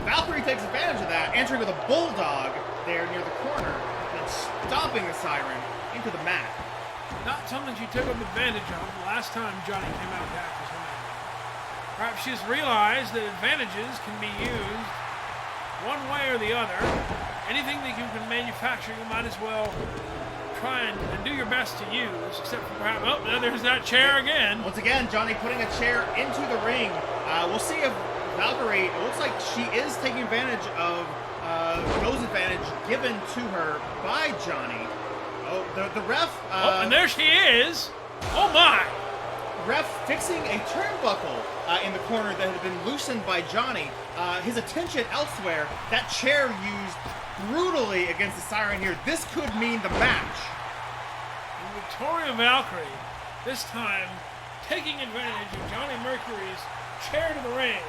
Valkyrie takes advantage of that, entering with a bulldog there near the corner, and stomping the Siren into the mat.
Not something she took advantage of the last time Johnny came out to act as her man. Perhaps she's realized that advantages can be used one way or the other. Anything that you can manufacture, you might as well try and do your best to use, except for perhaps, oh, there's that chair again.
Once again, Johnny putting a chair into the ring. We'll see if Valkyrie, it looks like she is taking advantage of those advantage given to her by Johnny. Oh, the ref.
And there she is. Oh my!
Ref fixing a turnbuckle in the corner that had been loosened by Johnny. His attention elsewhere. That chair used brutally against the Siren here. This could mean the match.
And Victoria Valkyrie, this time taking advantage of Johnny Mercury's chair to the ring.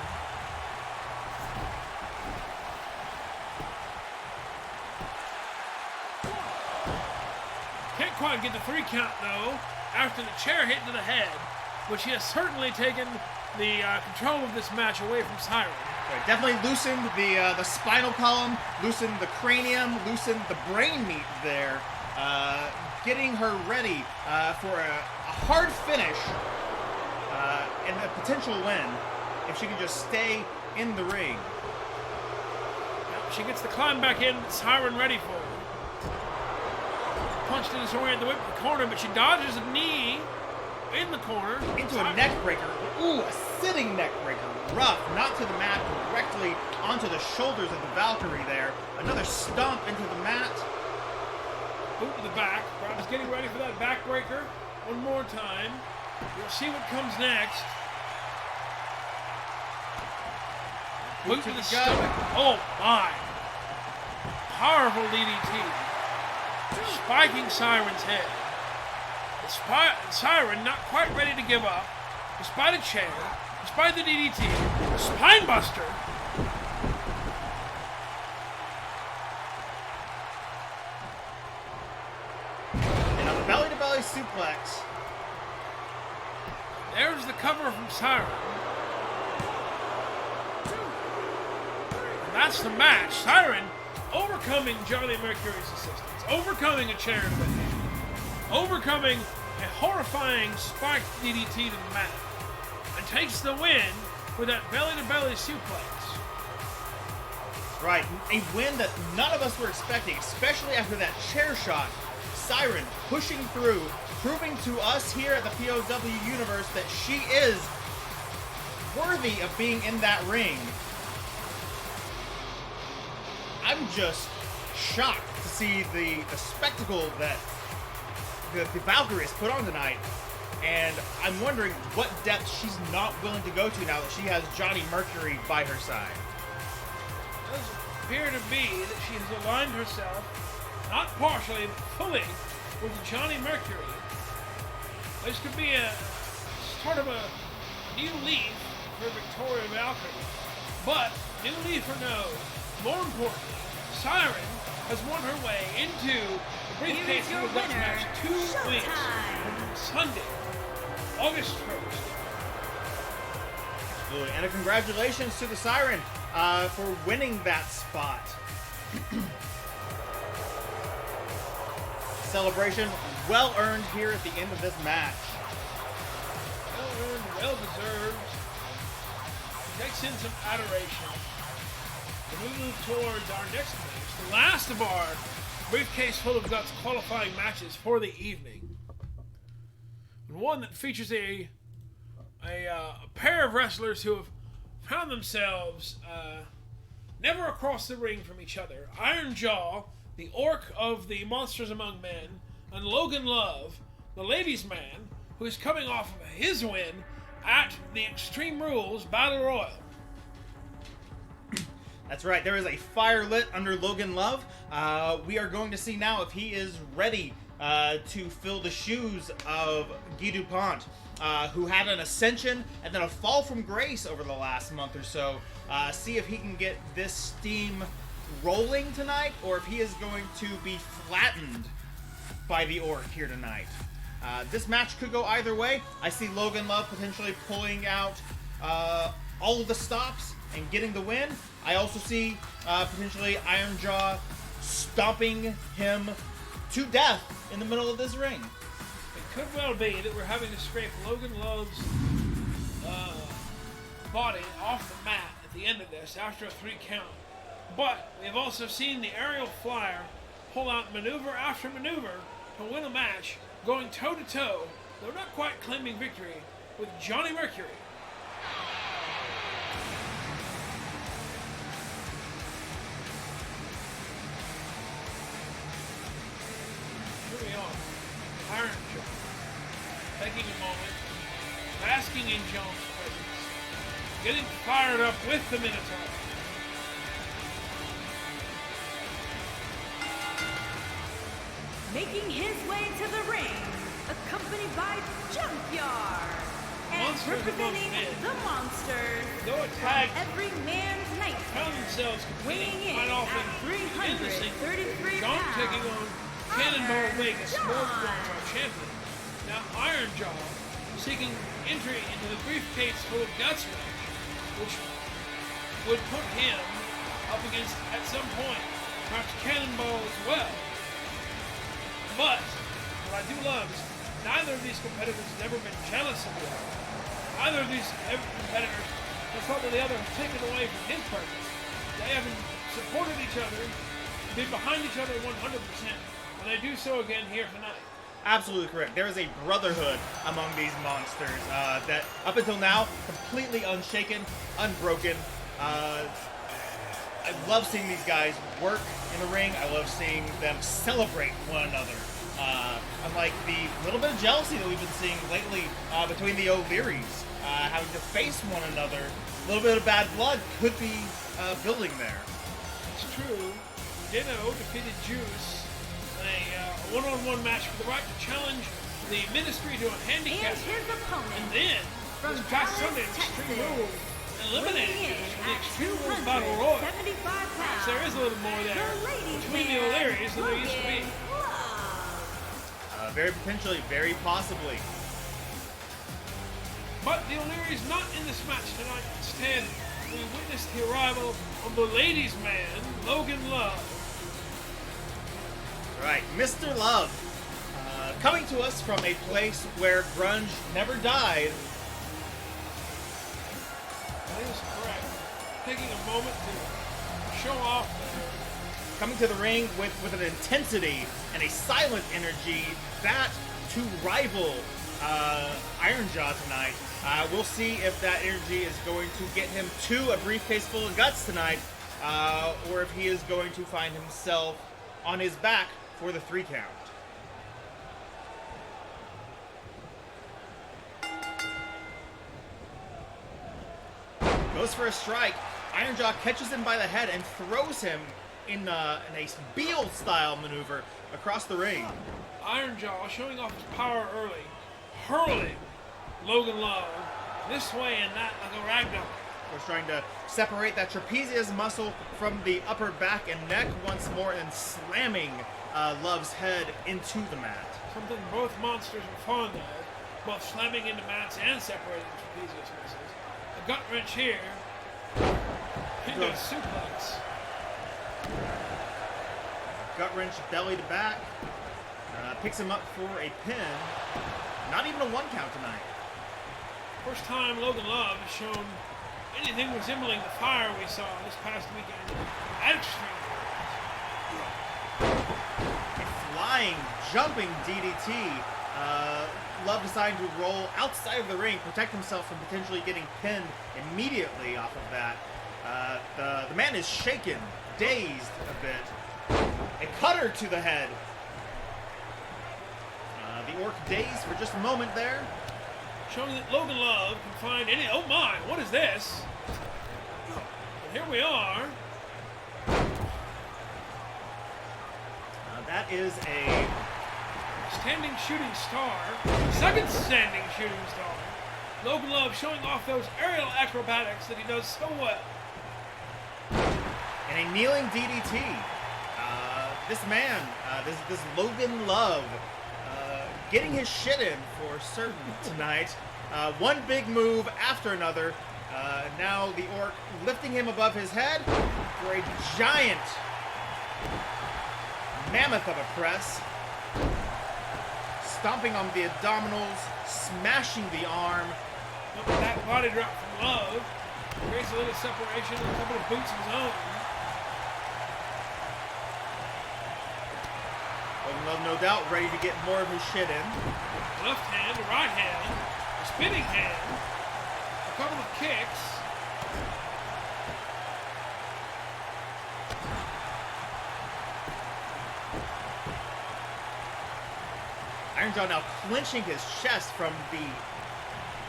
Can't quite get the 3 count though, after the chair hit to the head, which he has certainly taken the control of this match away from Siren.
Right, definitely loosened the spinal column, loosened the cranium, loosened the brain meat there, getting her ready for a hard finish and a potential win if she can just stay in the ring.
Yep, she gets the climb back in, Siren ready for her. Punched to disorient the whip in the corner, but she dodges a knee in the corner.
Into a neck breaker. Ooh, a sitting neck breaker. Rough. Not to the mat, directly onto the shoulders of the Valkyrie there. Another stomp into the mat.
Boot to the back. Brown's getting ready for that backbreaker. One more time. We'll see what comes next. Boot to the stomach. Oh my. Powerful DDT. Spiking Siren's head. The Siren not quite ready to give up, despite a chair, despite the DDT, a spine buster.
And a belly-to-belly suplex.
There's the cover from Siren. And that's the match. Siren overcoming Johnny Mercury's assistance. Overcoming a chair to the head. Overcoming a horrifying spiked DDT to the mat. And takes the win with that belly-to-belly suplex.
Right, a win that none of us were expecting, especially after that chair shot. Siren pushing through, proving to us here at the POW universe that she is worthy of being in that ring. I'm just shocked to see the spectacle that the Valkyrie has put on tonight, and I'm wondering what depth she's not willing to go to now that she has Johnny Mercury by her side.
It does appear to be that she has aligned herself, not partially, but fully, with Johnny Mercury. This could be a sort of a new leaf for Victoria Valkyrie, but new leaf or no, more importantly, Siren has won her way into the Briefcase Full of Guts match 2 weeks from Sunday, August 1st.
Absolutely. And a congratulations to the Siren for winning that spot. Celebration well earned here at the end of this match.
Well earned, well deserved. Takes in some adoration. And we move towards our next match, the last of our Briefcase Full of Guts qualifying matches for the evening. And one that features a pair of wrestlers who have found themselves never across the ring from each other. Iron Jaw, the orc of the Monsters Among Men, and Logan Love, the ladies' man, who is coming off of his win at the Extreme Rules Battle Royal.
That's right, there is a fire lit under Logan Love. We are going to see now if he is ready to fill the shoes of Guy Dupont, who had an ascension and then a fall from grace over the last month or so. See if he can get this steam rolling tonight, or if he is going to be flattened by the orc here tonight. This match could go either way. I see Logan Love potentially pulling out all of the stops and getting the win. I also see potentially Iron Jaw stomping him to death in the middle of this ring.
It could well be that we're having to scrape Logan Love's body off the mat at the end of this after a 3 count. But we have also seen the aerial flyer pull out maneuver after maneuver to win a match, going toe-to-toe, though not quite claiming victory, with Johnny Mercury. Here we are, Iron Jaw, taking a moment, basking in John's presence, getting fired up with the Minotaur.
Making his way to the ring, accompanied by Junkyard. And
Monsters
representing
among men.
the Monsters,
Though a tag
every man's night,
found themselves
weighing
competing
in
quite often
at
in the singles.
333
John
pounds.
taking on Cannonball Vegas,
John.
World War champion. Now Iron Jaw seeking entry into the Briefcase Full of Guts match, which would put him up against, at some point, perhaps Cannonball as well. But what I do love is neither of these competitors has ever been jealous of the other. Neither of these competitors has thought that the other has taken away from his purpose. They haven't supported each other, been behind each other 100%, and they do so again here tonight.
Absolutely correct. There is a brotherhood among these monsters that, up until now, completely unshaken, unbroken. I love seeing these guys work in the ring. I love seeing them celebrate one another. Unlike the little bit of jealousy that we've been seeing lately between the O'Learys, having to face one another. A little bit of bad blood could be building there.
It's true. Dino defeated Juice in a one-on-one match for the right to challenge the Ministry to a handicap.
And his opponent,
And then,
from
this past
Dallas,
Sunday, Extreme
Texas,
Rules eliminated
weighing in
Juice for the
at
Extreme Rules Battle Royal.
275 pounds,
So there is a little more there
the ladies'
between the
man,
O'Learys than there used to be.
Logan Love.
Very potentially, very possibly.
But the O'Learys not in this match tonight. Instead, we witnessed the arrival of the ladies' man, Logan Love.
Right, Mr. Love, coming to us from a place where grunge never died.
That is correct. Taking a moment to show off
Coming to the ring with an intensity and a silent energy that to rival Iron Jaw tonight. We'll see if that energy is going to get him to a Briefcase Full of Guts tonight, or if he is going to find himself on his back for the 3 count. Goes for a strike. Iron Jaw catches him by the head and throws him in a Beal-style maneuver across the ring.
Iron Jaw showing off his power early, hurling Logan Love this way and that like a ragdoll.
We're trying to separate that trapezius muscle from the upper back and neck once more and slamming Love's head into the mat.
Something both monsters are fond of, both slamming into mats and separating trapezius muscles. A gut wrench here. Into a suplex.
Gut wrench, belly to back. Picks him up for a pin. Not even a 1 count tonight.
First time Logan Love has shown anything resembling the fire we saw this past weekend at Extreme.
A flying, jumping DDT. Love deciding to roll outside of the ring, protect himself from potentially getting pinned immediately off of that. The man is shaken, dazed a bit. A cutter to the head. The Orc dazed for just a moment there.
Showing that Logan Love can find any... Oh my, what is this? But here we are.
That is a...
standing shooting star. Second standing shooting star. Logan Love showing off those aerial acrobatics that he does so well.
And a kneeling DDT. This man, this Logan Love, getting his shit in for certain tonight. One big move after another. Now the Orc lifting him above his head for a giant mammoth of a press. Stomping on the abdominals, smashing the arm.
Look at that body drop from Love. Creates a little separation and a couple of boots of his own.
Logan Love, no doubt, ready to get more of his shit in.
Left hand, right hand, a spinning hand, a couple of kicks.
Iron Jaw now clenching his chest from the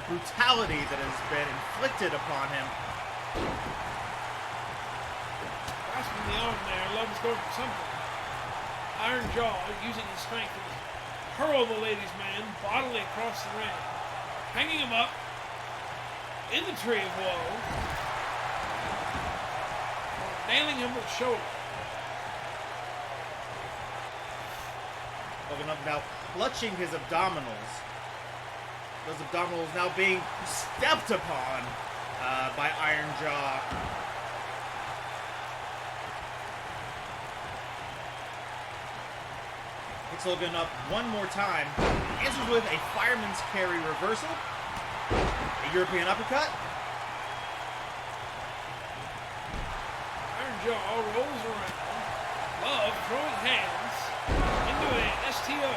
brutality that has been inflicted upon him.
Grasping the arm there, Love is going for something. Iron Jaw using his strength to hurl the ladies' man bodily across the ring, hanging him up in the tree of woe, nailing him with the shoulder.
Logan Love now clutching his abdominals. Those abdominals now being stepped upon by Iron Jaw. Picks Logan up one more time. Answers with a fireman's carry reversal. A European uppercut.
Iron Jaw rolls around. Love throwing hands into a STO.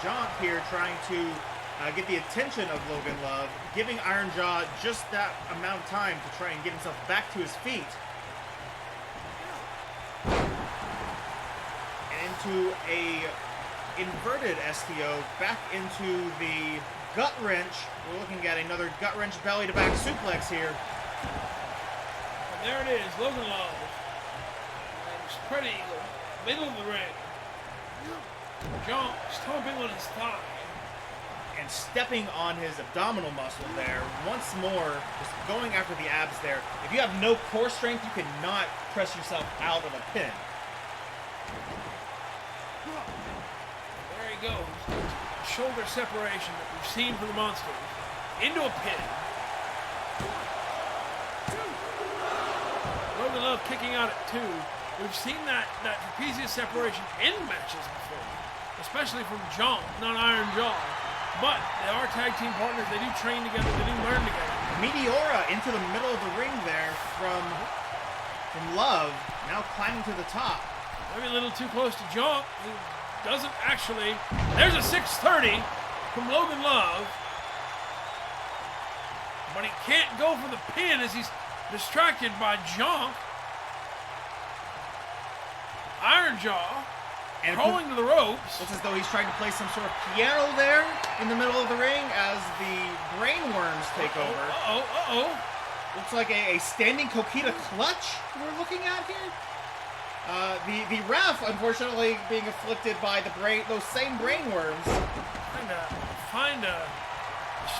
Jaunt here trying to get the attention of Logan Love, giving Iron Jaw just that amount of time to try and get himself back to his feet. To a inverted STO back into the gut wrench. We're looking at another gut wrench belly to back suplex here.
And there it is, Logan Love. And spread eagle, middle of the ring. Jump, stomping on his thigh.
And stepping on his abdominal muscle there. Once more, just going after the abs there. If you have no core strength, you cannot press yourself out of a pin.
Goes shoulder separation that we've seen from the Monsters into a pin. Logan Love kicking out at 2. We've seen that trapezius separation in matches before, especially from John, not Iron Jaw. But they are tag team partners. They do train together. They do learn together.
Meteora into the middle of the ring there from Love, now climbing to the top.
Maybe a little too close to John. Doesn't actually. There's a 630 from Logan Love. But he can't go for the pin as he's distracted by Junk. Iron Jaw
and
rolling to the ropes.
Looks as though he's trying to play some sort of piano there in the middle of the ring as the brainworms take over. Looks like a standing Coquita clutch we're looking at here. The ref, unfortunately, being afflicted by those same brainworms.
Trying to find a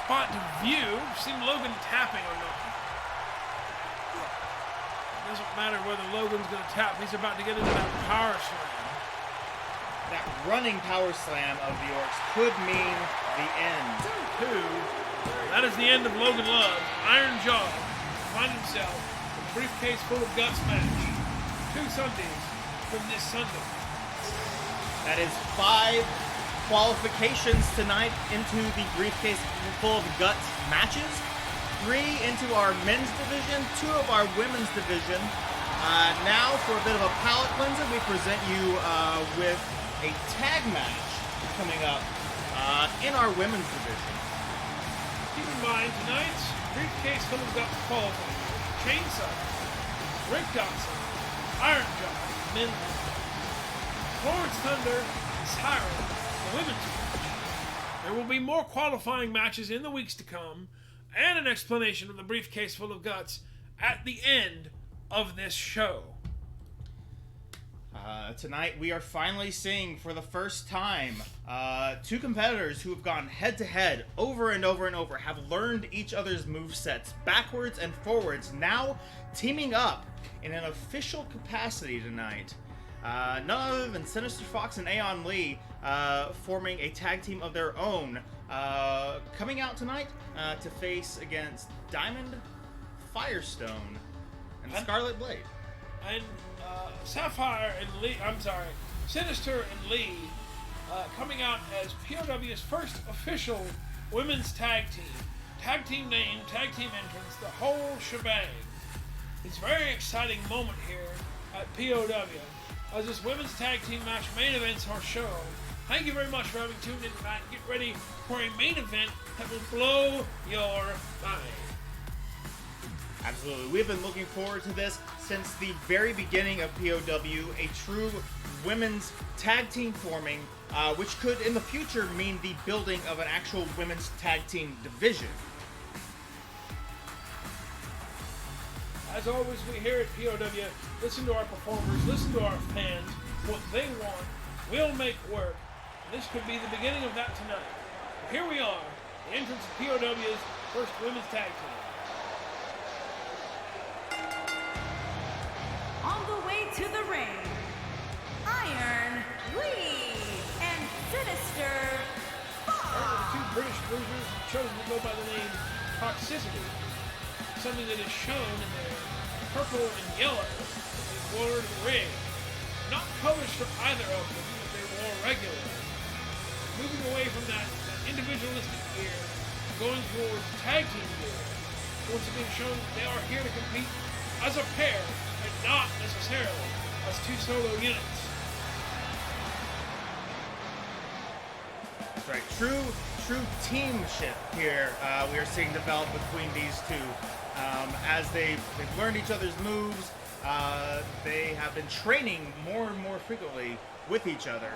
spot to view. Seen Logan tapping or not. It doesn't matter whether Logan's going to tap. He's about to get into that power slam.
That running power slam of the Orcs could mean the end.
2. That is the end of Logan Love. Iron Jaw find himself in a Briefcase Full of Guts match 2 Sundays from this Sunday.
That is 5 qualifications tonight into the Briefcase Full of Guts matches. 3 into our men's division, 2 of our women's division. Now, for a bit of a palate cleanser, we present you with a tag match coming up in our women's division.
Keep in mind, tonight's Briefcase Full of Guts qualifying Chainsaw, Rick Datson, Iron Jaw, men's Florence Thunder, and Siren, the women's match. There will be more qualifying matches in the weeks to come, and an explanation of the Briefcase Full of Guts at the end of this show.
Tonight we are finally seeing for the first time 2 competitors who have gone head to head over and over and over, have learned each other's movesets backwards and forwards, now teaming up in an official capacity tonight. None other than Sinister Fox and Aeon Lee forming a tag team of their own, coming out tonight to face against Diamond, Firestone, and Scarlett Blade.
And Sapphire and Lee, Sinister and Lee coming out as POW's first official women's tag team. Tag team name, tag team entrance, the whole shebang. It's a very exciting moment here at POW as this women's tag team match main events our show. Thank you very much for having tuned in tonight. Get ready for a main event that will blow your mind.
Absolutely. We've been looking forward to this since the very beginning of POW, a true women's tag team forming, which could in the future mean the building of an actual women's tag team division.
As always, we here at POW listen to our performers, listen to our fans, what they want, we'll make work. This could be the beginning of that tonight. Here we are, the entrance of POW's first women's tag team.
On the way to the ring, Iron Lee and Sinister
The 2
Fox.
British cruisers have chosen to go by the name Toxicity, something that is shown in their purple and yellow that they wore to the ring. Not colors for either of them that they wore regularly. Moving away from that individualistic gear, going towards tag team gear. Once again shown that they are here to compete as a pair and not necessarily as 2 solo units.
That's right. True teamship here we are seeing develop between these 2. As they've learned each other's moves, they have been training more and more frequently with each other.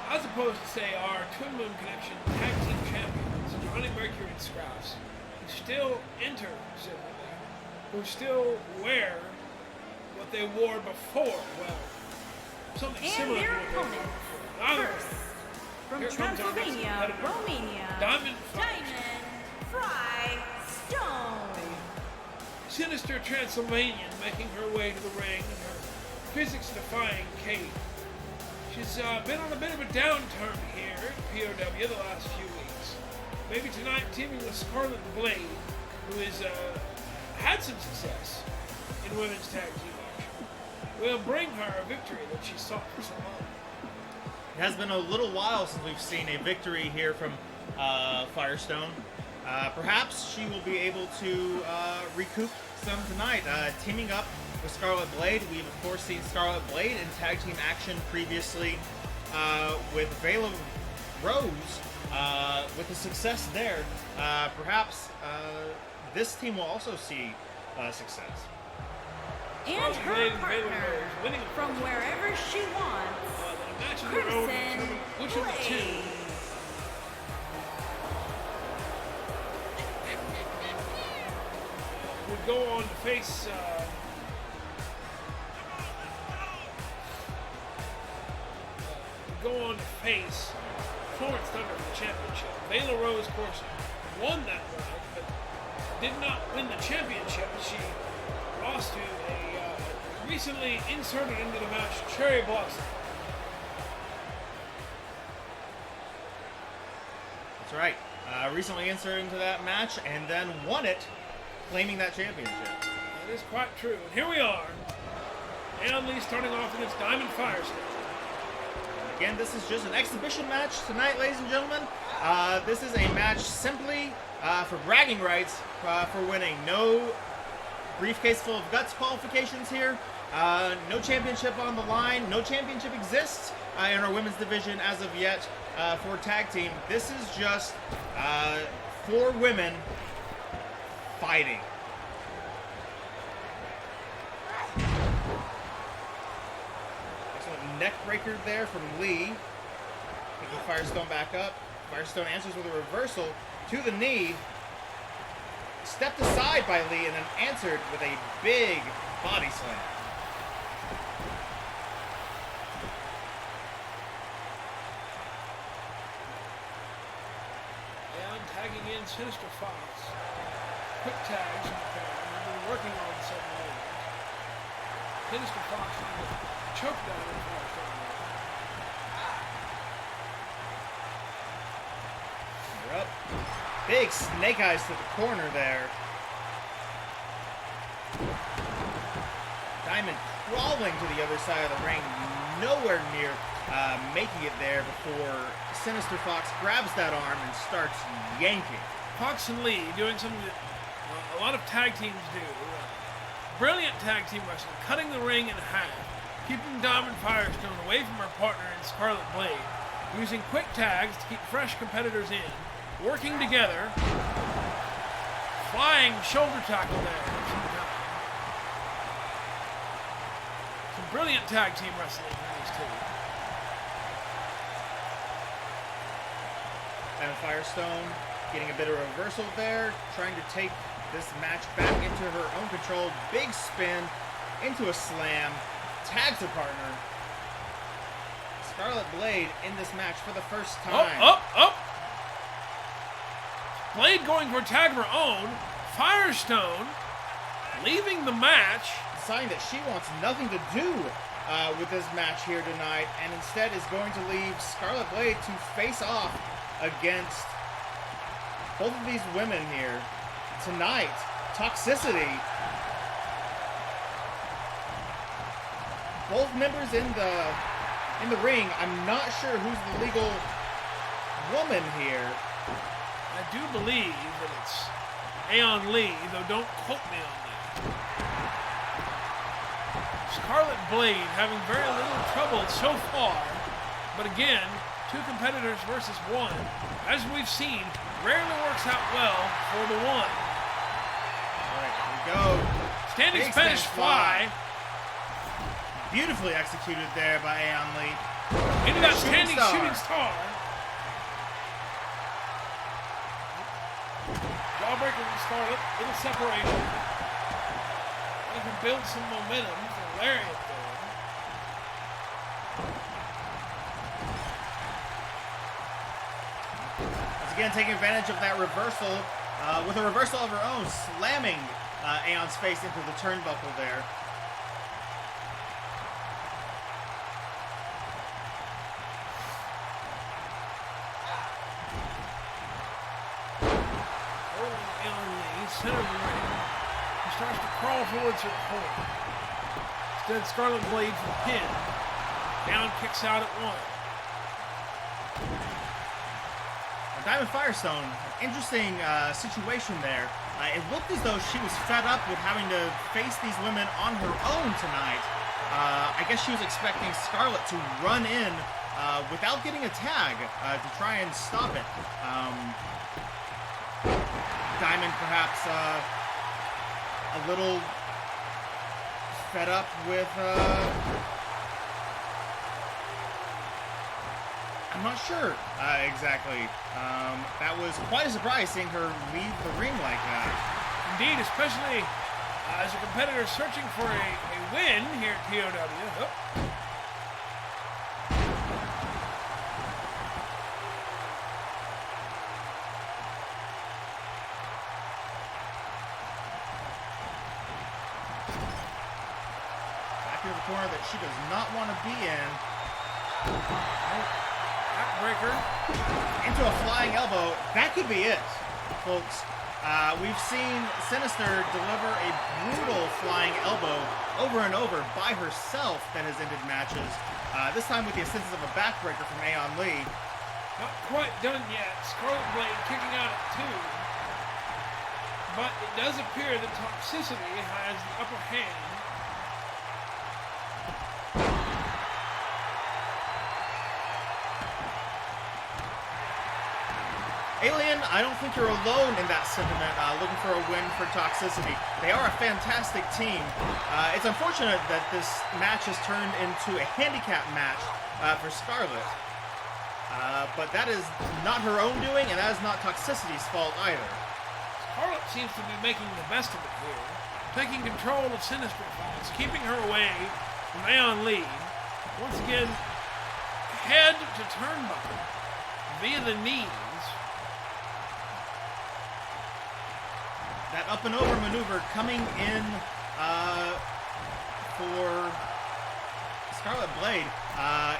As opposed to, say, our Twin Moon Connection tag team champions, Johnny Mercury and Scraps, who still enter separately, who still wear what they wore before. Well, something
And
similar to
their
what they wore
opponents.
before. Either
First, from
here comes our next
Transylvania,
competitor,
Romania,
Diamond Fox.
Firestone.
Sinister Transylvanian making her way to the ring in her physics-defying cape. She's been on a bit of a downturn here at POW the last few weeks. Maybe tonight teaming with Scarlett Blade, who has had some success in women's tag team action, will bring her a victory that she sought for so long.
It has been a little while since we've seen a victory here from Firestone. Perhaps she will be able to recoup some tonight. Teaming up with Scarlett Blade, we've of course seen Scarlett Blade in tag team action previously with Vela Rose, with the success there. Perhaps this team will also see success.
And her
Blade and Vela
partner,
Rose winning
from wherever she wants,
the match of their own to determine which of the 2
Blade.
would go on to face Florence Thunder for the championship. Vela Rose, of course, won that round, but did not win the championship. She lost to a recently inserted into the match Cherry Blossom.
That's right. Recently inserted into that match and then won it claiming that championship.
That is quite true. And here we are. Aeon Lee starting off against Diamond Firestone.
Again, this is just an exhibition match tonight, ladies and gentlemen. This is a match simply for bragging rights for winning. No Briefcase Full of Guts qualifications here. No championship on the line. No championship exists in our women's division as of yet for tag team. This is just 4 women fighting. Excellent neck breaker there from Lee. Picking Firestone back up. Firestone answers with a reversal to the knee. Stepped aside by Lee and then answered with a big body slam.
Aeon tagging in Sinister Fox. Quick tags from the pair. We've been working on 7 layers. Sinister Fox choked down in Firestone.
We're up. Big snake eyes to the corner there. Diamond crawling to the other side of the ring, nowhere near making it there before Sinister Fox grabs that arm and starts yanking.
Fox and Lee doing something that a lot of tag teams do. Brilliant tag team wrestling, cutting the ring in half, keeping Diamond Firestone away from her partner in Scarlett Blade, using quick tags to keep fresh competitors in, working together, flying shoulder tackle there. Some brilliant tag team wrestling from these two.
And Firestone getting a bit of a reversal there, trying to take this match back into her own control. Big spin into a slam, tags her partner. Scarlett Blade in this match for the first time.
Up. Blade going for a tag of her own. Firestone leaving the match.
Deciding that she wants nothing to do with this match here tonight, and instead is going to leave Scarlett Blade to face off against both of these women here tonight. Toxicity. Both members in the ring. I'm not sure who's the legal woman here.
I do believe that it's Aeon Lee, though don't quote me on that. Scarlett Blade having very little trouble so far, but again, 2 competitors versus 1, as we've seen, rarely works out well for the one.
All right, here we go.
Standing
Big
Spanish fly.
Beautifully executed there by Aeon Lee.
Into that standing shooting star. Jawbreaker from Scarlett, little separation. They can build some momentum for lariat there.
Once again, taking advantage of that reversal with a reversal of her own, slamming Aeon's face into the turnbuckle there.
Center of the ring. He starts to crawl towards her corner. Instead, Scarlett Blade for the pin. Down kicks out at 1.
Diamond Firestone, interesting situation there. It looked as though she was fed up with having to face these women on her own tonight. I guess she was expecting Scarlett to run in without getting a tag to try and stop it. Diamond perhaps a little fed up with I'm not sure exactly. That was quite a surprise seeing her leave the ring like that.
Indeed, especially as a competitor searching for a win here at POW. Oh.
The corner that she does not want to be in.
Backbreaker
Into a flying elbow. That could be it, folks. We've seen Sinister deliver a brutal flying elbow over and over by herself that has ended matches. This time with the assistance of a backbreaker from Aeon Lee.
Not quite done yet. Scarlet Blade kicking out at 2. But it does appear that Toxicity has the upper hand.
Alien, I don't think you're alone in that sentiment, looking for a win for Toxicity. They are a fantastic team. It's unfortunate that this match has turned into a handicap match for Scarlett. But that is not her own doing, and that is not Toxicity's fault either.
Scarlett seems to be making the best of it here, taking control of Sinister Thoughts, keeping her away from Aeon Lee. Once again, head to turnbuckle via the knees.
That up and over maneuver coming in for Scarlet Blade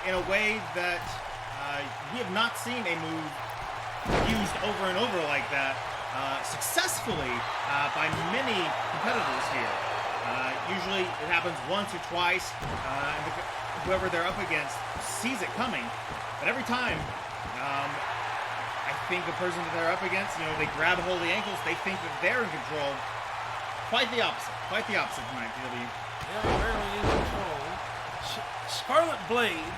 in a way that we have not seen a move used over and over like that successfully by many competitors here. Usually it happens once or twice, and whoever they're up against sees it coming, but every time I think the person that they're up against, they grab a hold of the ankles, they think that they're in control. Quite the opposite tonight, PW.
Yeah, barely in control. Scarlet Blade.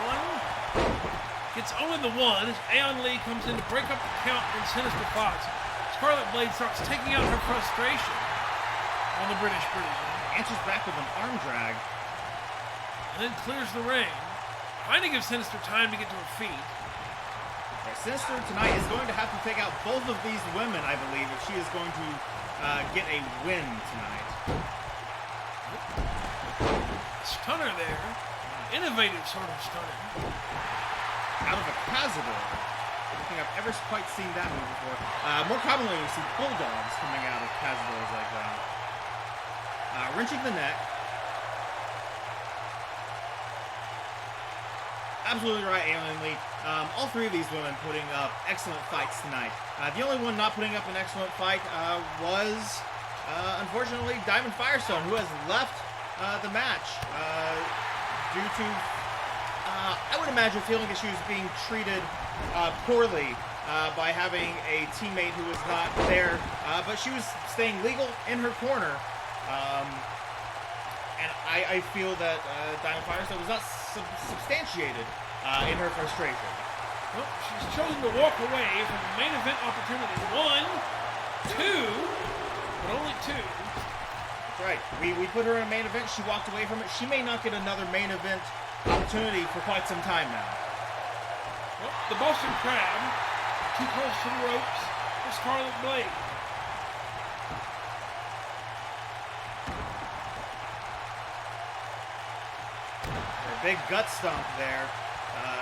One. Gets only the one as Aeon Lee comes in to break up the count in Sinister Thoughts. Scarlet Blade starts taking out her frustration on the British Bruiser.
Answers back with an arm drag.
And then clears the ring. Trying to give Sinister time to get to her feet.
Right, Sinister tonight is going to have to take out both of these women, I believe, if she is going to get a win tonight.
Stunner there. Innovative sort of stunner.
Out of a Cazador. I don't think I've ever quite seen that move before. More commonly, we see bulldogs coming out of Cazadors like that. Wrenching the neck. Absolutely right, Alien Lee. All three of these women putting up excellent fights tonight. The only one not putting up an excellent fight was, unfortunately, Diamond Firestone, who has left the match due to, I would imagine, feeling that she was being treated poorly by having a teammate who was not there, but she was staying legal in her corner. And I feel that Diamond Firestone was not substantiated in her frustration.
Well, she's chosen to walk away from the main event opportunity. 1, 2, but only 2.
That's right. We put her in a main event. She walked away from it. She may not get another main event opportunity for quite some time now.
Well, the Boston Crab, too close to the ropes for Scarlet Blade.
Big gut stomp there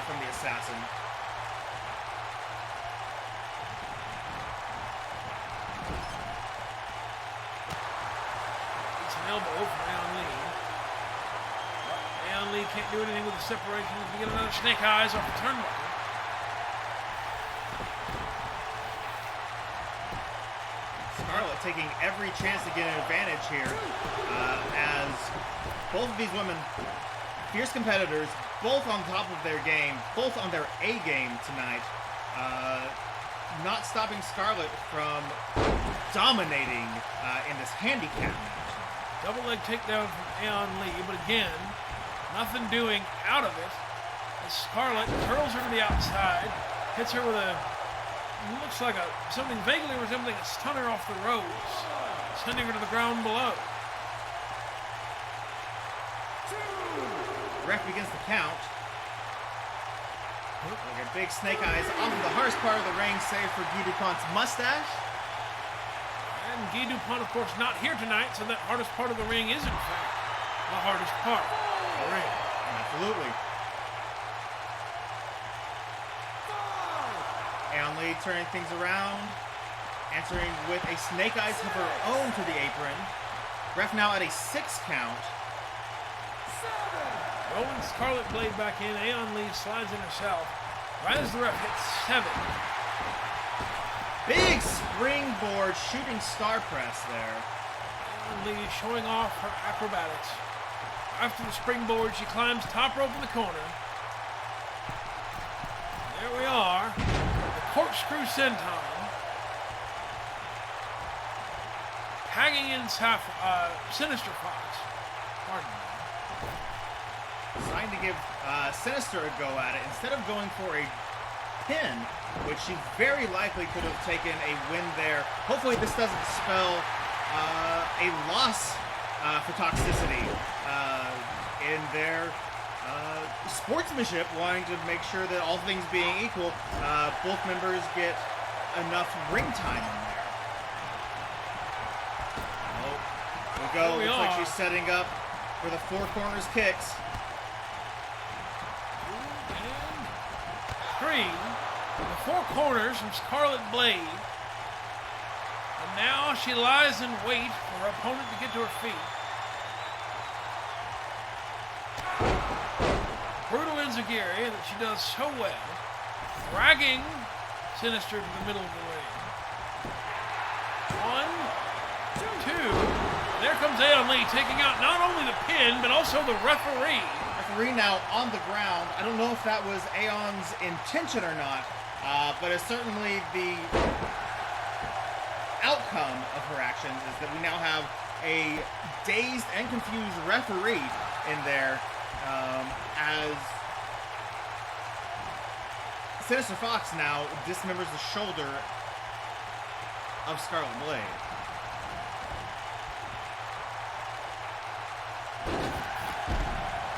from the assassin.
It's an elbow from Aeon Lee. Aeon Lee can't do anything with the separation. We get another snake eyes off the turnbuckle.
Scarlett taking every chance to get an advantage here as both of these women, fierce competitors, both on top of their game, both on their A game tonight, not stopping Scarlett from dominating in this handicap match.
Double leg takedown from Aeon Lee, but again, nothing doing out of it. As Scarlett curls her to the outside, hits her with looks like something vaguely resembling a stunner off the ropes, sending her to the ground below.
Ref begins the count. Like a big snake eyes off of the hardest part of the ring, save for Guy Dupont's mustache.
And Guy Dupont, of course, not here tonight, so that hardest part of the ring is, in fact, the hardest part of the ring.
Absolutely. Aeon Lee turning things around, answering with a snake eyes of her own to the apron. Ref now at a 6 count.
Rolling Scarlet Blade back in. Aeon Lee slides in herself. Right as the ref hits 7.
Big springboard shooting star press there.
Lee showing off her acrobatics. After the springboard, she climbs top rope in the corner. There we are. The corkscrew senton. Tagging in Sinister Fox. Pardon me.
Trying to give Sinister a go at it instead of going for a pin, which she very likely could have taken a win there. Hopefully this doesn't spell a loss for Toxicity in their sportsmanship, wanting to make sure that all things being equal, both members get enough ring time in there. Oh, here we go. Looks like she's setting up for the four corners kicks.
Three, the four corners from Scarlett Blade. And now she lies in wait for her opponent to get to her feet. Brutal enziguri that she does so well, dragging Sinister to the middle of the ring. 1, 2. There comes Aeon Lee taking out not only the pin, but also the referee.
Referee now on the ground. I don't know if that was Aeon's intention or not, but it's certainly the outcome of her actions is that we now have a dazed and confused referee in there as Sinister Fox now dismembers the shoulder of Scarlett Blade.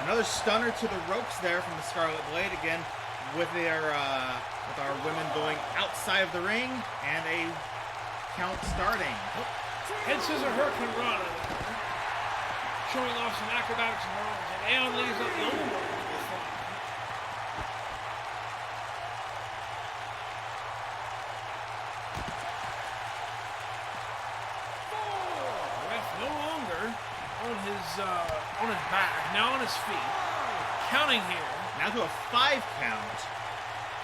Another stunner to the ropes there from the Scarlett Blade, again with our women going outside of the ring and a count starting.
Head scissor hurricane rana there, showing off some acrobatics and rolls, and Aeon Lee is not the only one with this one. The ref no longer on his back, now on his feet, counting here.
Now to a 5 count,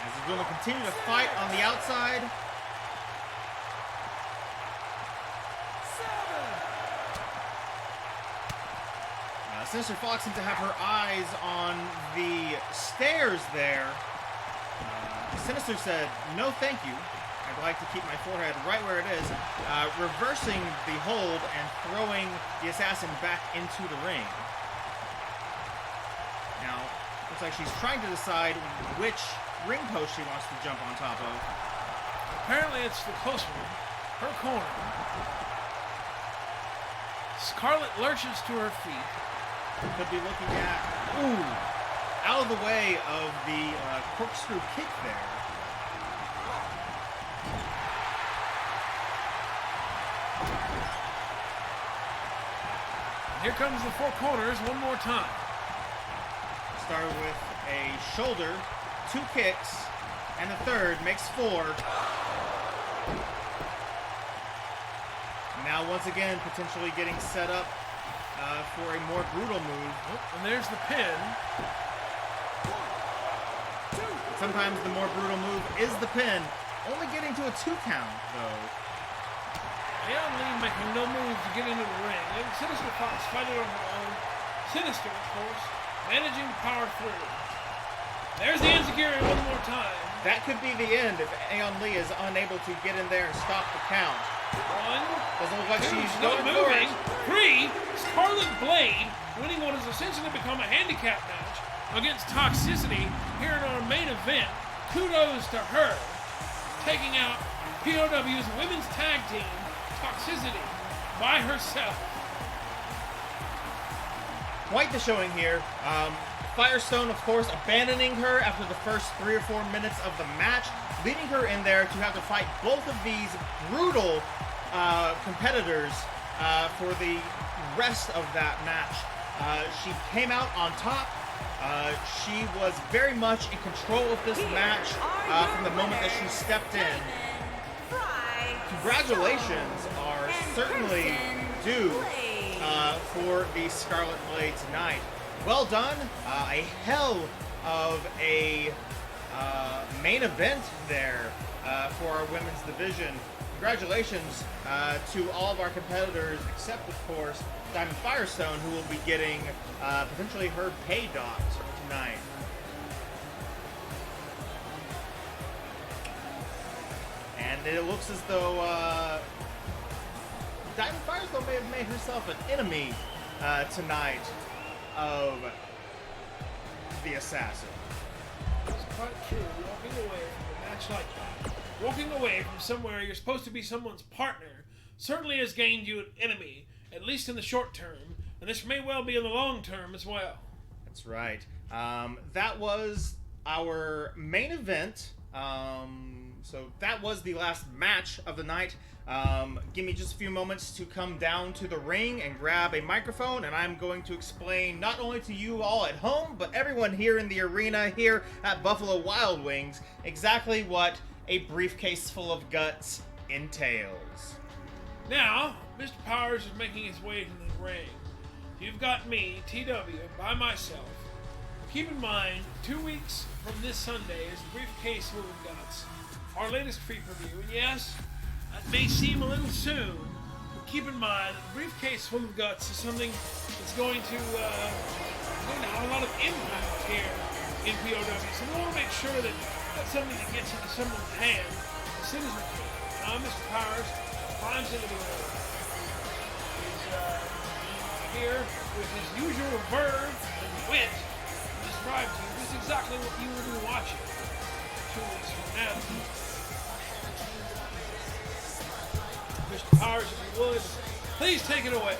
as he's going to continue to fight on the outside. Sinister Fox seems to have her eyes on the stairs there. Sinister said, "No thank you. I'd like to keep my forehead right where it is," reversing the hold and throwing the assassin back into the ring. Now, looks like she's trying to decide which ring post she wants to jump on top of.
Apparently it's the close one, her corner. Scarlett lurches to her feet.
Could be looking at, out of the way of the corkscrew kick there.
And here comes the four corners one more time.
Started with a shoulder, 2 kicks, and a third makes 4. Now once again potentially getting set up for a more brutal move.
And there's the pin.
Sometimes the more brutal move is the pin. Only getting to a 2 count though.
Aeon Lee making no move to get into the ring. And Sinister Fox fighting on her own. Sinister, of course, managing to power through. There's the enziguri one more time.
That could be the end if Aeon Lee is unable to get in there and stop the count.
1,
doesn't look like
2,
she's
not
going for
moving.
it.
3, Scarlett Blade winning what has essentially become a handicap match against Toxicity here in our main event. Kudos to her, taking out POW's women's tag team, Toxicity, by herself.
Quite the showing here. Firestone, of course, abandoning her after the first 3 or 4 minutes of the match, leading her in there to have to fight both of these brutal competitors for the rest of that match. She came out on top. She was very much in control of this match from the moment that she stepped in. Congratulations are certainly due for the Scarlett Blade tonight. Well done. A hell of a main event there for our women's division. Congratulations to all of our competitors, except, of course, Diamond Firestone, who will be getting potentially her pay docked tonight. And it looks as though Diamond Firestone may have made herself an enemy tonight of the Assassin.
It's quite true. Walking away from a match like that, walking away from somewhere you're supposed to be someone's partner, certainly has gained you an enemy, at least in the short term, and this may well be in the long term as well.
That's right. That was our main event. So that was the last match of the night. Give me just a few moments to come down to the ring and grab a microphone, and I'm going to explain not only to you all at home, but everyone here in the arena here at Buffalo Wild Wings, exactly what a briefcase full of guts entails.
Now, Mr. Powers is making his way to the ring. You've got me, TW, by myself. Keep in mind, 2 weeks from this Sunday is Briefcase Full of Guts, our latest free-per-view, and yes, that may seem a little soon, but keep in mind that the Briefcase Full of Guts is something that's going to have a lot of impact here in POW, so we want to make sure that that's something that gets into someone's hand as soon as we can. Now, Mr. Powers climbs into the ring. He's here with his usual verve and wit to describe to you just exactly what you will be watching 2 weeks from now. Mr. Powers, if you would, please take it away.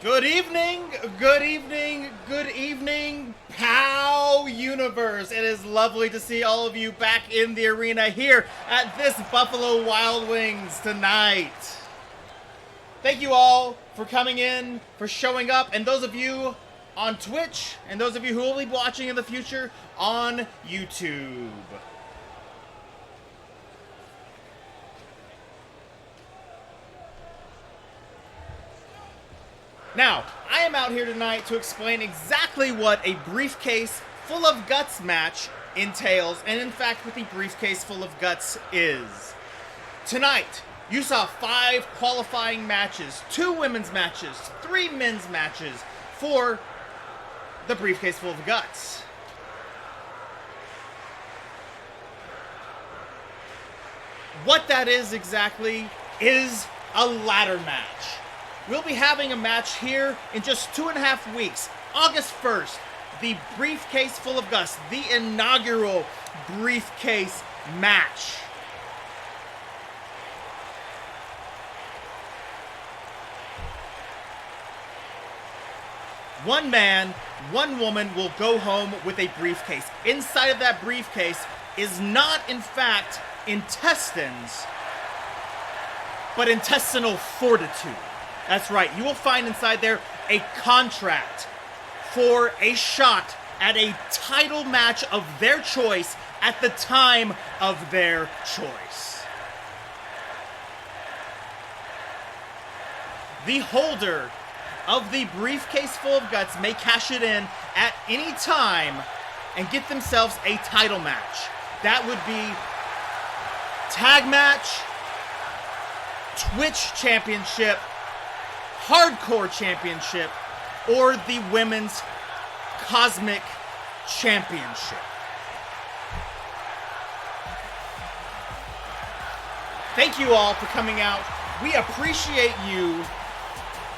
Good evening, good evening, good evening, POW Universe. It is lovely to see all of you back in the arena here at this Buffalo Wild Wings tonight. Thank you all for coming in, for showing up, and those of you on Twitch, and those of you who will be watching in the future on YouTube. Now, I am out here tonight to explain exactly what a Briefcase Full of Guts match entails, and in fact what the Briefcase Full of Guts is. Tonight, you saw 5 qualifying matches, 2 women's matches, 3 men's matches for the Briefcase Full of Guts. What that is exactly is a ladder match. We'll be having a match here in just 2.5 weeks. August 1st, the Briefcase Full of Guts, the inaugural briefcase match. One man, one woman will go home with a briefcase. Inside of that briefcase is not, in fact, intestines, but intestinal fortitude. That's right, you will find inside there a contract for a shot at a title match of their choice at the time of their choice. The holder of the Briefcase Full of Guts may cash it in at any time and get themselves a title match. That would be tag match, Twitch Championship, Hardcore Championship, or the Women's Cosmic Championship. Thank you all for coming out. We appreciate you.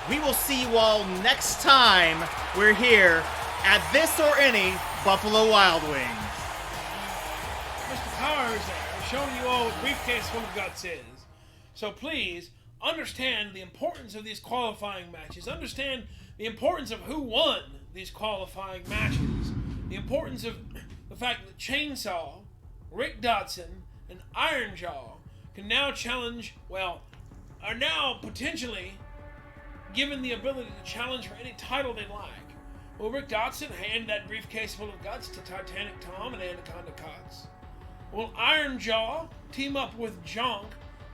We will see you all next time we're here at this or any Buffalo Wild Wings.
Mr. Powers there, showing you all what Briefcase Full of Guts is. So please, understand the importance of these qualifying matches. Understand the importance of who won these qualifying matches. The importance of the fact that Chainsaw, Rick Datson, and Iron Jaw can now challenge, well, are now potentially given the ability to challenge for any title they like. Will Rick Datson hand that Briefcase Full of Guts to Titanic Tom and Anaconda Cox? Will Iron Jaw team up with Jonk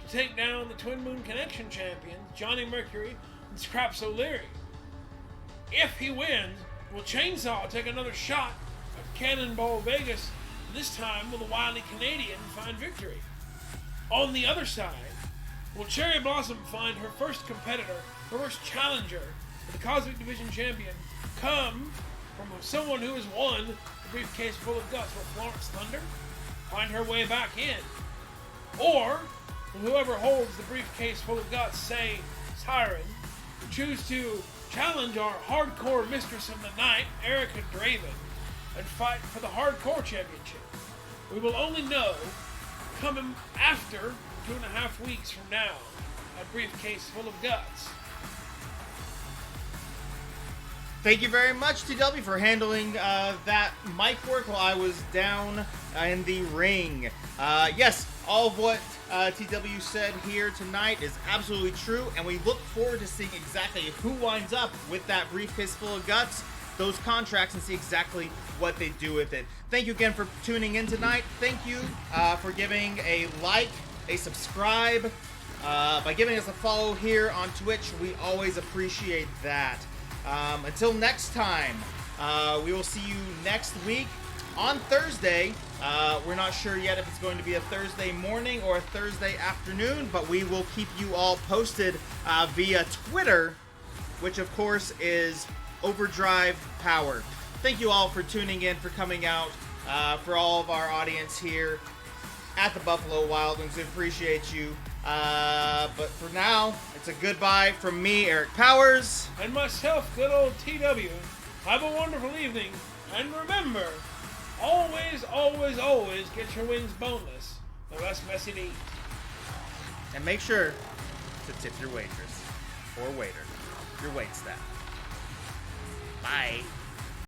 to take down the Twin Moon Connection champions, Johnny Mercury and Scraps O'Leary? If he wins, will Chainsaw take another shot at Cannonball Vegas, this time will the wily Canadian find victory? On the other side, will Cherry Blossom find her first competitor, her first challenger for the Cosmic Division champion, come from someone who has won the Briefcase Full of Guts? Will Florence Thunder find her way back in? Or will whoever holds the Briefcase Full of Guts, say Siren, choose to challenge our hardcore mistress of the night, Erica Draven, and fight for the hardcore championship? We will only know coming after 2.5 weeks from now at Briefcase Full of Guts.
Thank you very much, TW, for handling that mic work while I was down in the ring. Yes, all of what TW said here tonight is absolutely true, and we look forward to seeing exactly who winds up with that Briefcase Full of Guts, those contracts, and see exactly what they do with it. Thank you again for tuning in tonight. Thank you for giving a like, a subscribe, by giving us a follow here on Twitch. We always appreciate that. Until next time, we will see you next week on Thursday. We're not sure yet if it's going to be a Thursday morning or a Thursday afternoon, but we will keep you all posted via Twitter, which of course is Overdrive Power. Thank you all for tuning in, for coming out, for all of our audience here at the Buffalo Wild Wings. We appreciate you. But for now, it's a goodbye from me, Eric Powers.
And myself, good old TW. Have a wonderful evening. And remember, always, always, always get your wings boneless. The less messy to eat.
And make sure to tip your waitress or waiter, your waitstaff. Bye.